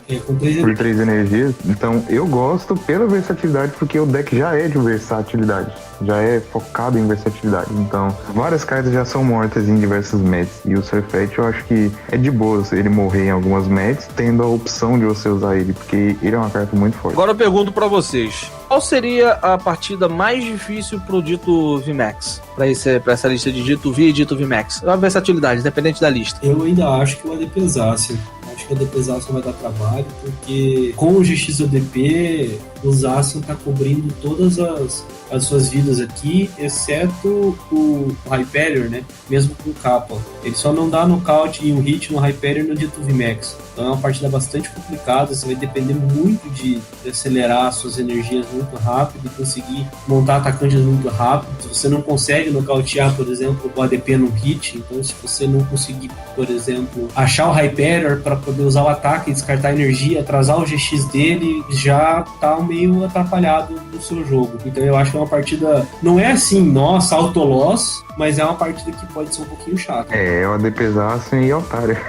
S3: Por 3 energias. Então, eu gosto pela versatilidade, porque o deck já é de versatilidade. Já é focado em versatilidade. Então, várias cartas já são mortas em diversas matches. E o Surfette, eu acho que é de boa ele morrer em algumas matches, tendo a opção de você usar ele, porque ele é uma carta muito forte.
S1: Agora eu pergunto pra vocês: qual seria a partida mais difícil pro dito VMAX? Pra essa lista de dito V e dito VMAX? É uma versatilidade, independente da lista.
S2: Eu ainda acho que o ADP Zacian. Acho que o ADP Zacian vai dar trabalho, porque com o GX ADP, o Zacian tá cobrindo todas as suas vidas aqui, exceto o Hyperior, né? Mesmo com capa. Ele só não dá nocaute e um hit no Hyperior no dito VMAX. Então é uma partida bastante complicada, você vai depender muito de acelerar suas energias muito rápido e conseguir montar atacantes muito rápido. Se você não consegue nocautear, por exemplo, o ADP no hit, então se você não conseguir, por exemplo, achar o Hyperior para poder usar o ataque e descartar a energia, atrasar o GX dele, já tá meio atrapalhado no seu jogo. Então eu acho que é uma partida, não é assim, nossa, autoloss, mas é uma partida que pode ser um pouquinho chata.
S3: É o ADP Zacian e Altaria.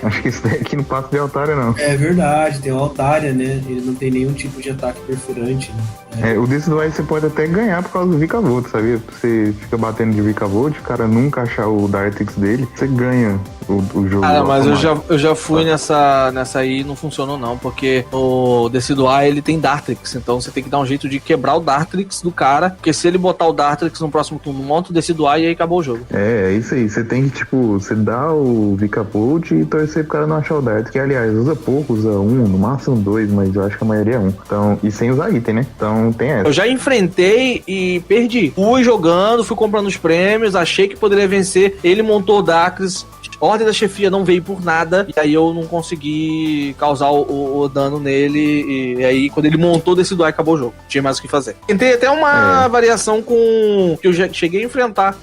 S3: Acho que isso daqui não passa de Altaria, não.
S2: É verdade, tem o Altaria, né? Ele não tem nenhum tipo de ataque perfurante, né?
S3: O Decidueye você pode até ganhar por causa do Vikavolt, sabia? Você fica batendo de Vikavolt, o cara nunca achar o Dartrix dele, você ganha o jogo.
S1: Cara, mas eu já fui nessa aí e não funcionou não, porque o Decidueye ele tem Dartrix, então você tem que dar um jeito de quebrar o Dartrix do cara, porque se ele botar o Dartrix no próximo turno, monta o Decidueye e aí acabou o jogo.
S3: É isso aí, você tem que, tipo, você dá o Vikavolt e torcer pro cara não achar o Dartrix, que aliás, usa pouco, usa 1, no máximo 2, mas eu acho que a maioria é 1. Então, e sem usar item, né? Então tem essa.
S1: Eu já enfrentei e perdi. Fui jogando, fui comprando os prêmios, achei que poderia vencer, ele montou o Dartrix, Ordem da Chefia não veio por nada, e aí eu não consegui causar o dano nele, e aí quando ele montou desse Decidueye acabou o jogo, não tinha mais o que fazer. Tentei até uma variação com que eu já cheguei a enfrentar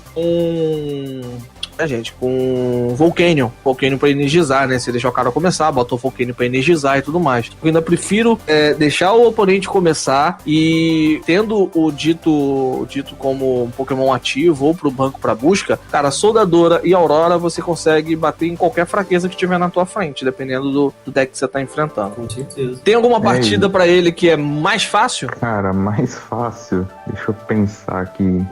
S1: com Volcanion pra energizar, né? Você deixar o cara começar, botou o Volcanion pra energizar e tudo mais. Eu ainda prefiro deixar o oponente começar e tendo o dito como um Pokémon ativo ou pro banco pra busca, cara, Soldadora e Aurora você consegue bater em qualquer fraqueza que tiver na tua frente, dependendo do deck que você tá enfrentando.
S2: Com certeza.
S1: Tem alguma partida pra ele que é mais fácil?
S3: Cara, mais fácil, deixa eu pensar aqui.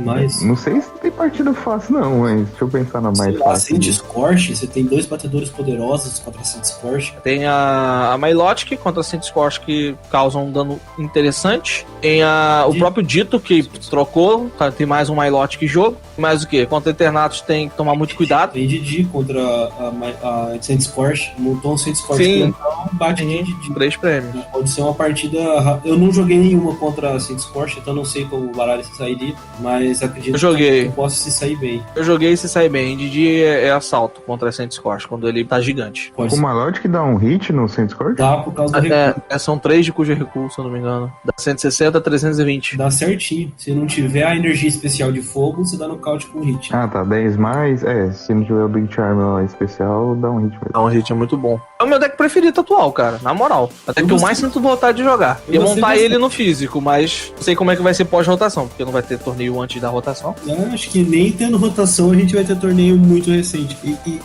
S3: Não sei se tem partida fácil não, mas deixa eu pensar na mais
S2: a
S3: fácil.
S2: Saint Scorch, você tem 2 batedores poderosos contra a Saint Scorch.
S1: Tem a Milotic contra a Saint Scorch que causa um dano interessante. Tem o próprio Dito que trocou, tá, tem mais um Milotic jogo. Mais o que? Contra Eternatus tem que tomar muito cuidado.
S2: Tem Didi contra a Saint Scorch. Montou um Saint Scorch
S1: Sim.
S2: então bate de Didi.
S1: 3 prêmios.
S2: Pode ser uma partida. Eu não joguei nenhuma contra a Saint Scorch, então não sei como o baralho se sairia, mas acredito
S1: Eu joguei.
S2: que eu possa se sair bem.
S1: Eu joguei e se sai bem. Didi é assalto contra a Saint Scorch, quando ele tá gigante.
S2: Pode
S3: O
S2: ser.
S3: Milotic que dá um hit no Saint Scorch?
S2: Dá por causa do recurso.
S1: São 3 de cuja recuo, se eu não me engano. Da 160 a 320.
S2: Dá certinho. Se não tiver a energia especial de fogo, você dá nocaute com hit.
S3: Ah, tá. 10 mais. Se não tiver o Big Charm lá especial, dá um hit mesmo.
S1: Então, gente, é muito bom. É o meu deck preferido atual, cara. Na moral. Até que eu mais sinto vontade de jogar.
S2: Eu
S1: Ia
S2: gostei
S1: montar
S2: bastante.
S1: ele no físico, mas não sei como é que vai ser pós-rotação, porque não vai ter torneio antes da rotação.
S2: Eu acho que nem tendo rotação a gente vai ter torneio muito recente.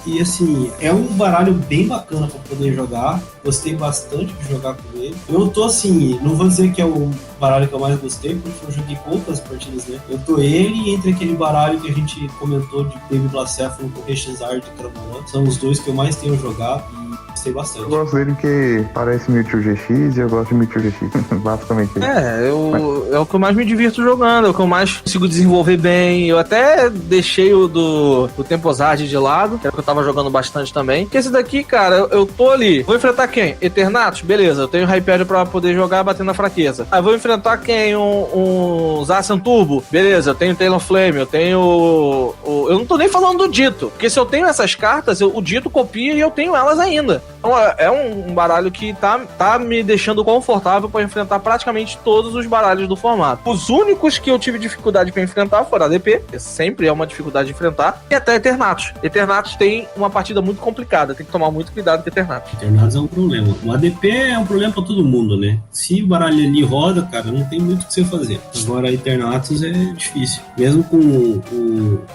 S2: E assim, é um baralho bem bacana pra poder jogar. Gostei bastante de jogar com ele. Eu tô assim, não vou dizer que é o baralho que eu mais gostei, porque eu joguei poucas partidas, né? Eu tô ele entre aquele baralho que a gente comentou de Baby Blacéfalo com Rexizard e Cramolan. São os dois que eu mais tenho jogado e gostei bastante.
S3: Eu gosto dele porque parece Mewtwo GX e eu gosto de Mewtwo GX. Basicamente isso.
S1: É o que eu mais me divirto jogando, é o que eu mais consigo desenvolver bem. Eu até deixei o do Temposard de lado, que é o que eu tava jogando bastante também. Porque esse daqui, cara, eu tô ali. Vou enfrentar quem? Eternatus? Beleza, eu tenho Hyperion pra poder jogar batendo na fraqueza. Aí vou enfrentar quem? Um Zacian Turbo? Beleza, eu tenho Talonflame, eu tenho eu não tô nem falando do Dito, porque se eu tenho essas cartas, o Dito copia e eu tenho elas ainda. Então é um baralho que tá me deixando confortável pra enfrentar praticamente todos os baralhos do formato. Os únicos que eu tive dificuldade pra enfrentar foram a ADP, que sempre é uma dificuldade de enfrentar, e até Eternatus. Eternatus tem uma partida muito complicada, tem que tomar muito cuidado com Eternatus.
S2: Eternatus é um problema. O ADP é um problema pra todo mundo, né? Se o baralho ali roda, cara, não tem muito o que você fazer. Agora, Eternatus é difícil. Mesmo com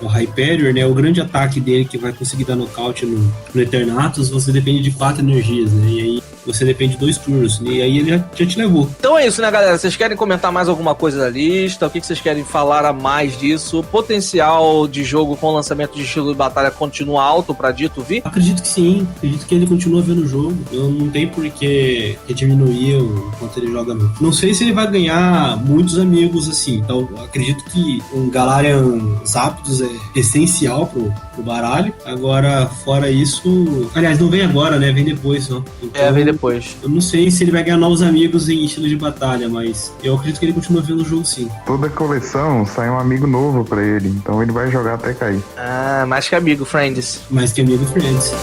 S2: o Hyperior, né? O grande ataque dele que vai conseguir dar nocaute no Eternatus, você depende de 4 energias, né? E aí você depende de 2 turnos. E aí ele já te levou.
S1: Então é isso, né, galera? Vocês querem comentar mais alguma coisa da lista? O que vocês querem falar a mais disso? Potencial de jogo com lançamento de estilo de batalha continua alto pra Dito vir?
S2: Acredito que sim. Acredito que ele continua vendo o jogo. Eu não tenho por que diminuir o quanto ele joga. Não sei se ele vai ganhar muitos amigos assim. Então acredito que um Galarian Zapdos é essencial pro baralho. Agora, fora isso... Aliás, não vem agora, né? Vem depois só. Então,
S1: Vem depois.
S2: eu não sei se ele vai ganhar novos amigos em estilo de batalha, mas eu acredito que ele continua vendo o jogo sim.
S3: Toda coleção sai um amigo novo pra ele, então ele vai jogar até cair.
S1: Ah, mais que amigo, friends.
S2: Mais que amigo Friends.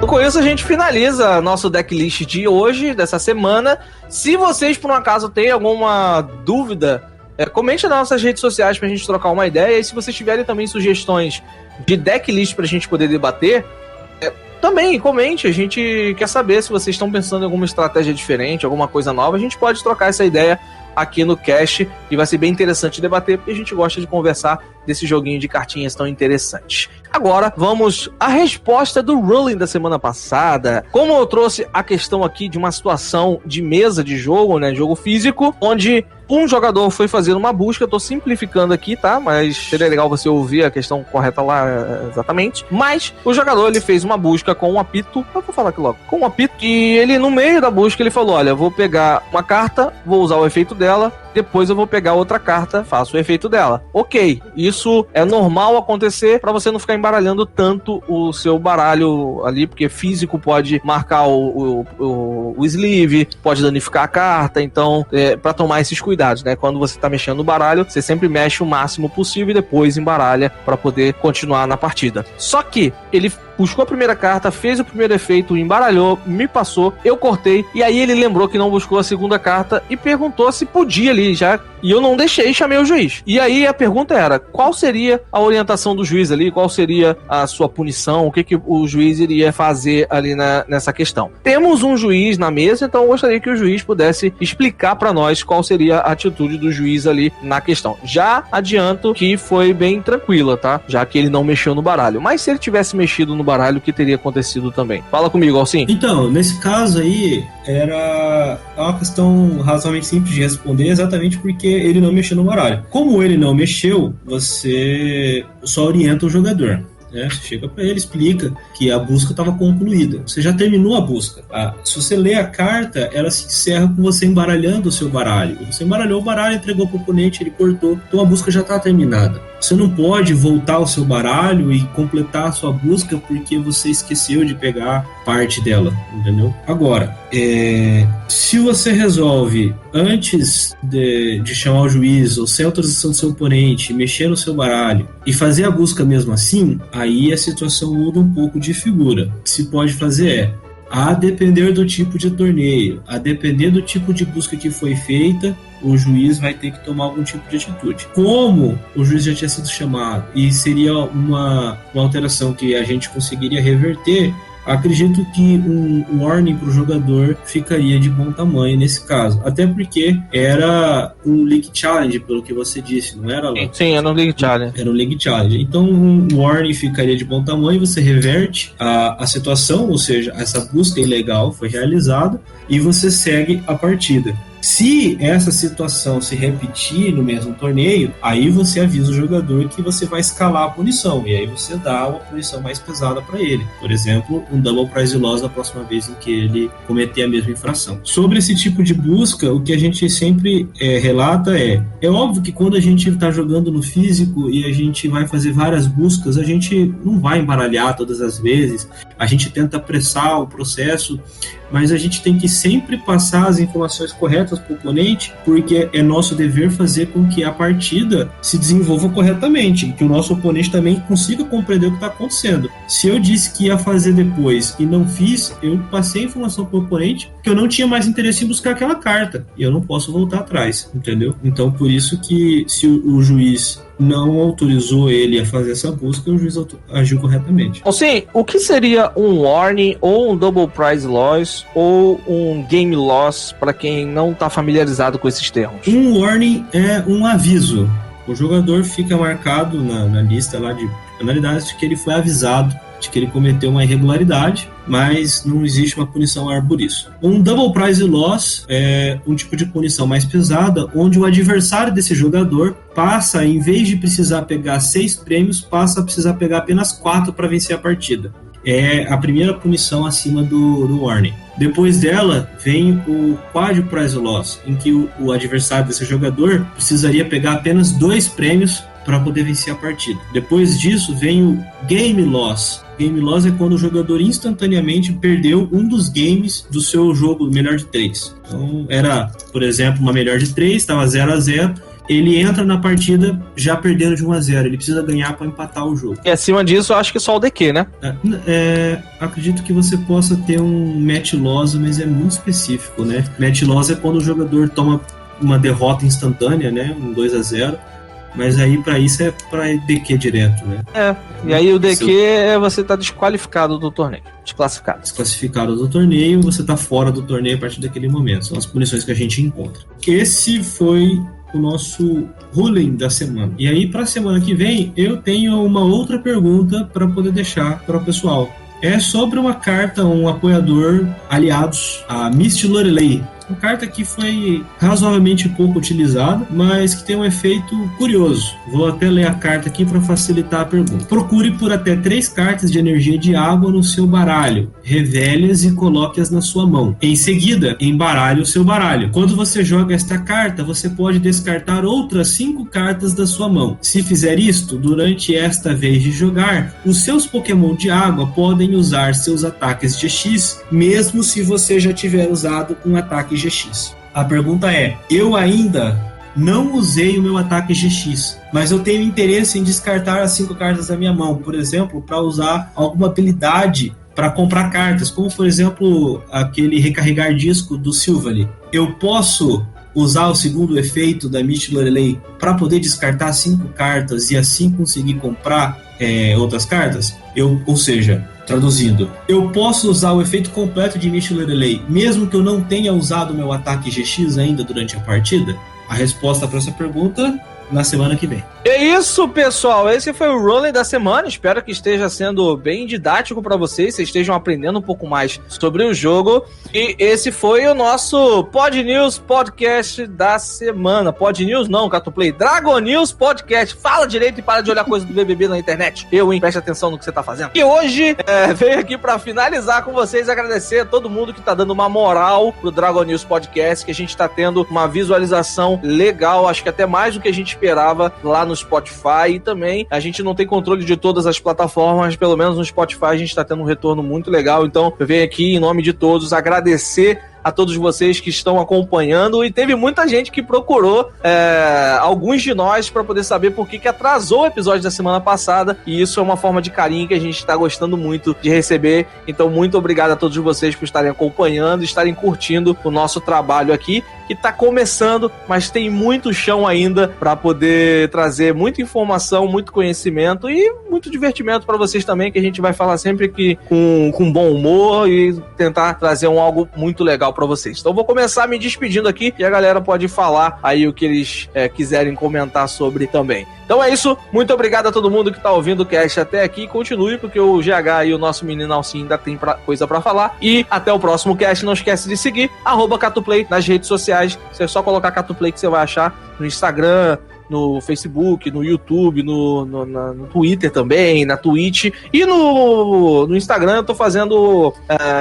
S1: Com isso, a gente finaliza nosso decklist de hoje, dessa semana. Se vocês, por um acaso, têm alguma dúvida, comente nas nossas redes sociais pra gente trocar uma ideia. E se vocês tiverem também sugestões de decklist pra gente poder debater, também comente. A gente quer saber se vocês estão pensando em alguma estratégia diferente, alguma coisa nova. A gente pode trocar essa ideia aqui no cast e vai ser bem interessante debater, porque a gente gosta de conversar desse joguinho de cartinhas tão interessantes. Agora, vamos à resposta do ruling da semana passada. Como eu trouxe a questão aqui de uma situação de mesa de jogo, né, jogo físico, onde um jogador foi fazer uma busca, eu tô simplificando aqui, tá? Mas seria legal você ouvir a questão correta lá exatamente. Mas o jogador, ele fez uma busca com um apito, eu vou falar aqui logo, com um apito, e ele, no meio da busca, ele falou, olha, eu vou pegar uma carta, vou usar o efeito dela, depois eu vou pegar outra carta, faço o efeito dela. Ok, isso é normal acontecer pra você não ficar embaralhando tanto o seu baralho ali, porque físico pode marcar o sleeve, pode danificar a carta, então pra tomar esses cuidados, né? Quando você tá mexendo no baralho, você sempre mexe o máximo possível e depois embaralha pra poder continuar na partida. Só que ele buscou a primeira carta, fez o primeiro efeito, embaralhou, me passou, eu cortei, e aí ele lembrou que não buscou a segunda carta e perguntou se podia ali, já E eu não deixei, chamei o juiz. E aí a pergunta era, qual seria a orientação do juiz ali? Qual seria a sua punição? O que o juiz iria fazer ali nessa questão? Temos um juiz na mesa, então eu gostaria que o juiz pudesse explicar para nós qual seria a atitude do juiz ali na questão. Já adianto que foi bem tranquila, tá? Já que ele não mexeu no baralho. Mas se ele tivesse mexido no baralho, o que teria acontecido também? Fala comigo, Alcim.
S2: Então, nesse caso aí, era uma questão razoavelmente simples de responder, exatamente porque ele não mexeu no baralho. Como ele não mexeu, você só orienta o jogador. Você chega para ele, explica que a busca estava concluída. Você já terminou a busca. Se você lê a carta, ela se encerra com você embaralhando o seu baralho. Você embaralhou o baralho, entregou para o oponente, ele cortou. Então a busca já está terminada. Você não pode voltar ao seu baralho e completar a sua busca porque você esqueceu de pegar parte dela, entendeu? Agora, se você resolve, antes de chamar o juiz ou sem autorização do seu oponente, mexer no seu baralho e fazer a busca mesmo assim, aí a situação muda um pouco de figura. O que se pode fazer a depender do tipo de torneio, a depender do tipo de busca que foi feita, o juiz vai ter que tomar algum tipo de atitude. Como o juiz já tinha sido chamado e seria uma alteração que a gente conseguiria reverter, acredito que um warning para o jogador ficaria de bom tamanho nesse caso. Até porque era um League Challenge, pelo que você disse, não era, Léo?
S1: Sim, era um League Challenge.
S2: Era um League Challenge. Então um warning ficaria de bom tamanho, você reverte a situação, ou seja, essa busca ilegal foi realizada e você segue a partida. Se essa situação se repetir no mesmo torneio, aí você avisa o jogador que você vai escalar a punição, e aí você dá uma punição mais pesada para ele. Por exemplo, um double prize loss da próxima vez em que ele cometer a mesma infração. Sobre esse tipo de busca, o que a gente sempre relata é óbvio que quando a gente está jogando no físico e a gente vai fazer várias buscas, a gente não vai embaralhar todas as vezes, a gente tenta apressar o processo, mas a gente tem que sempre passar as informações corretas para o oponente, porque é nosso dever fazer com que a partida se desenvolva corretamente, que o nosso oponente também consiga compreender o que está acontecendo. Se eu disse que ia fazer depois e não fiz, eu passei a informação para o oponente que eu não tinha mais interesse em buscar aquela carta, e eu não posso voltar atrás, entendeu? Então, por isso que se o juiz não autorizou ele a fazer essa busca, o juiz agiu corretamente.
S1: Assim, o que seria um warning ou um double prize loss ou um game loss para quem não está familiarizado com esses termos?
S2: Um warning é um aviso. O jogador fica marcado na lista lá de penalidades de que ele foi avisado de que ele cometeu uma irregularidade, mas não existe uma punição maior por isso. Um double prize loss é um tipo de punição mais pesada, onde o adversário desse jogador passa, em vez de precisar pegar 6 prêmios, passa a precisar pegar apenas 4 para vencer a partida. É a primeira punição acima do warning. Depois dela vem o quad prize loss, em que o adversário desse jogador precisaria pegar apenas 2 prêmios para poder vencer a partida. Depois disso vem o game loss. Game loss é quando o jogador instantaneamente perdeu um dos games do seu jogo melhor de 3. Então era, por exemplo, uma melhor de 3, estava 0-0, ele entra na partida já perdendo de 1-0, ele precisa ganhar para empatar o jogo.
S1: E acima disso, eu acho que só o DQ, né?
S2: Acredito que você possa ter um match loss, mas é muito específico, né? Match loss é quando o jogador toma uma derrota instantânea, né? Um 2-0. Mas aí pra isso é pra DQ direto, né?
S1: E aí o DQ você tá desqualificado do torneio. Desclassificado
S2: do torneio, você tá fora do torneio a partir daquele momento. São as punições que a gente encontra. Esse foi o nosso ruling da semana. E aí pra semana que vem eu tenho uma outra pergunta para poder deixar para o pessoal. É sobre uma carta, um apoiador aliados, a Misty Lorelei. Uma carta que foi razoavelmente pouco utilizada, mas que tem um efeito curioso. Vou até ler a carta aqui para facilitar a pergunta. Procure por até 3 cartas de energia de água no seu baralho. Revele-as e coloque-as na sua mão. Em seguida, embaralhe o seu baralho. Quando você joga esta carta, você pode descartar outras 5 cartas da sua mão. Se fizer isto, durante esta vez de jogar, os seus Pokémon de água podem usar seus ataques GX, mesmo se você já tiver usado um ataque GX. A pergunta é: eu ainda não usei o meu ataque GX, mas eu tenho interesse em descartar as 5 cartas da minha mão, por exemplo, para usar alguma habilidade para comprar cartas, como por exemplo aquele recarregar disco do Silvally. Eu posso usar o segundo efeito da Mythic Lorelei para poder descartar 5 cartas e assim conseguir comprar outras cartas? Ou seja, traduzindo, eu posso usar o efeito completo de Mythic Lorelei mesmo que eu não tenha usado meu ataque GX ainda durante a partida? A resposta para essa pergunta na semana que vem.
S1: É isso, pessoal. Esse foi o Rolling da semana. Espero que esteja sendo bem didático para vocês estejam aprendendo um pouco mais sobre o jogo. E esse foi o nosso Pod News Podcast da semana. Pod News não, Catuplay. Dragon News Podcast. Fala direito e para de olhar coisa do BBB na internet. Preste atenção no que você tá fazendo. E hoje veio aqui para finalizar com vocês, agradecer a todo mundo que tá dando uma moral pro Dragon News Podcast, que a gente tá tendo uma visualização legal, acho que até mais do que a gente esperava lá no Spotify, e também a gente não tem controle de todas as plataformas, mas pelo menos no Spotify a gente está tendo um retorno muito legal, então eu venho aqui em nome de todos agradecer a todos vocês que estão acompanhando, e teve muita gente que procurou alguns de nós para poder saber por que atrasou o episódio da semana passada, e isso é uma forma de carinho que a gente está gostando muito de receber. Então muito obrigado a todos vocês por estarem acompanhando, estarem curtindo o nosso trabalho aqui, que está começando, mas tem muito chão ainda para poder trazer muita informação, muito conhecimento e muito divertimento para vocês também, que a gente vai falar sempre que com bom humor e tentar trazer algo muito legal para vocês. Então vou começar me despedindo aqui e a galera pode falar aí o que eles quiserem comentar sobre também. Então é isso, muito obrigado a todo mundo que tá ouvindo o cast até aqui, continue porque o GH e o nosso menino Alcim ainda tem coisa pra falar, e até o próximo cast. Não esquece de seguir @Catuplay nas redes sociais, você é só colocar Catuplay que você vai achar no Instagram, no Facebook, no YouTube, no Twitter também, na Twitch, e no Instagram eu tô fazendo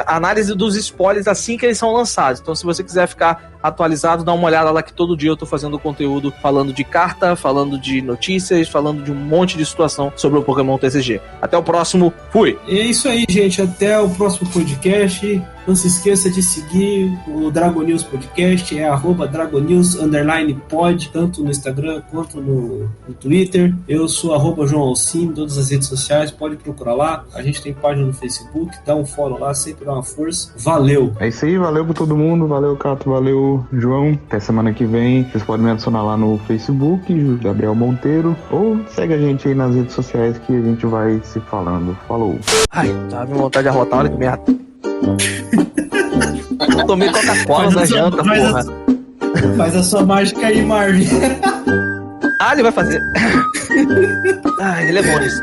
S1: análise dos spoilers assim que eles são lançados. Então se você quiser ficar atualizado, dá uma olhada lá que todo dia eu tô fazendo conteúdo falando de carta, falando de notícias, falando de um monte de situação sobre o Pokémon TCG. Até o próximo, fui!
S2: É isso aí, gente, até o próximo podcast. Não se esqueça de seguir o Dragon News Podcast, é @DragonNews_pod, tanto no Instagram quanto no Twitter. Eu sou @João Alcim, em todas as redes sociais, pode procurar lá. A gente tem página no Facebook, dá um follow lá, sempre dá uma força. Valeu!
S3: É isso aí, valeu pra todo mundo, valeu Cato, valeu João. Até semana que vem, vocês podem me adicionar lá no Facebook, Gabriel Monteiro, ou segue a gente aí nas redes sociais que a gente vai se falando. Falou!
S1: Ai, tava com vontade de arrotar, olha que merda. Eu tomei Coca-Cola na janta, porra.
S2: Faz a sua mágica aí, Marvin.
S1: Ele vai fazer. Ele é bom nisso.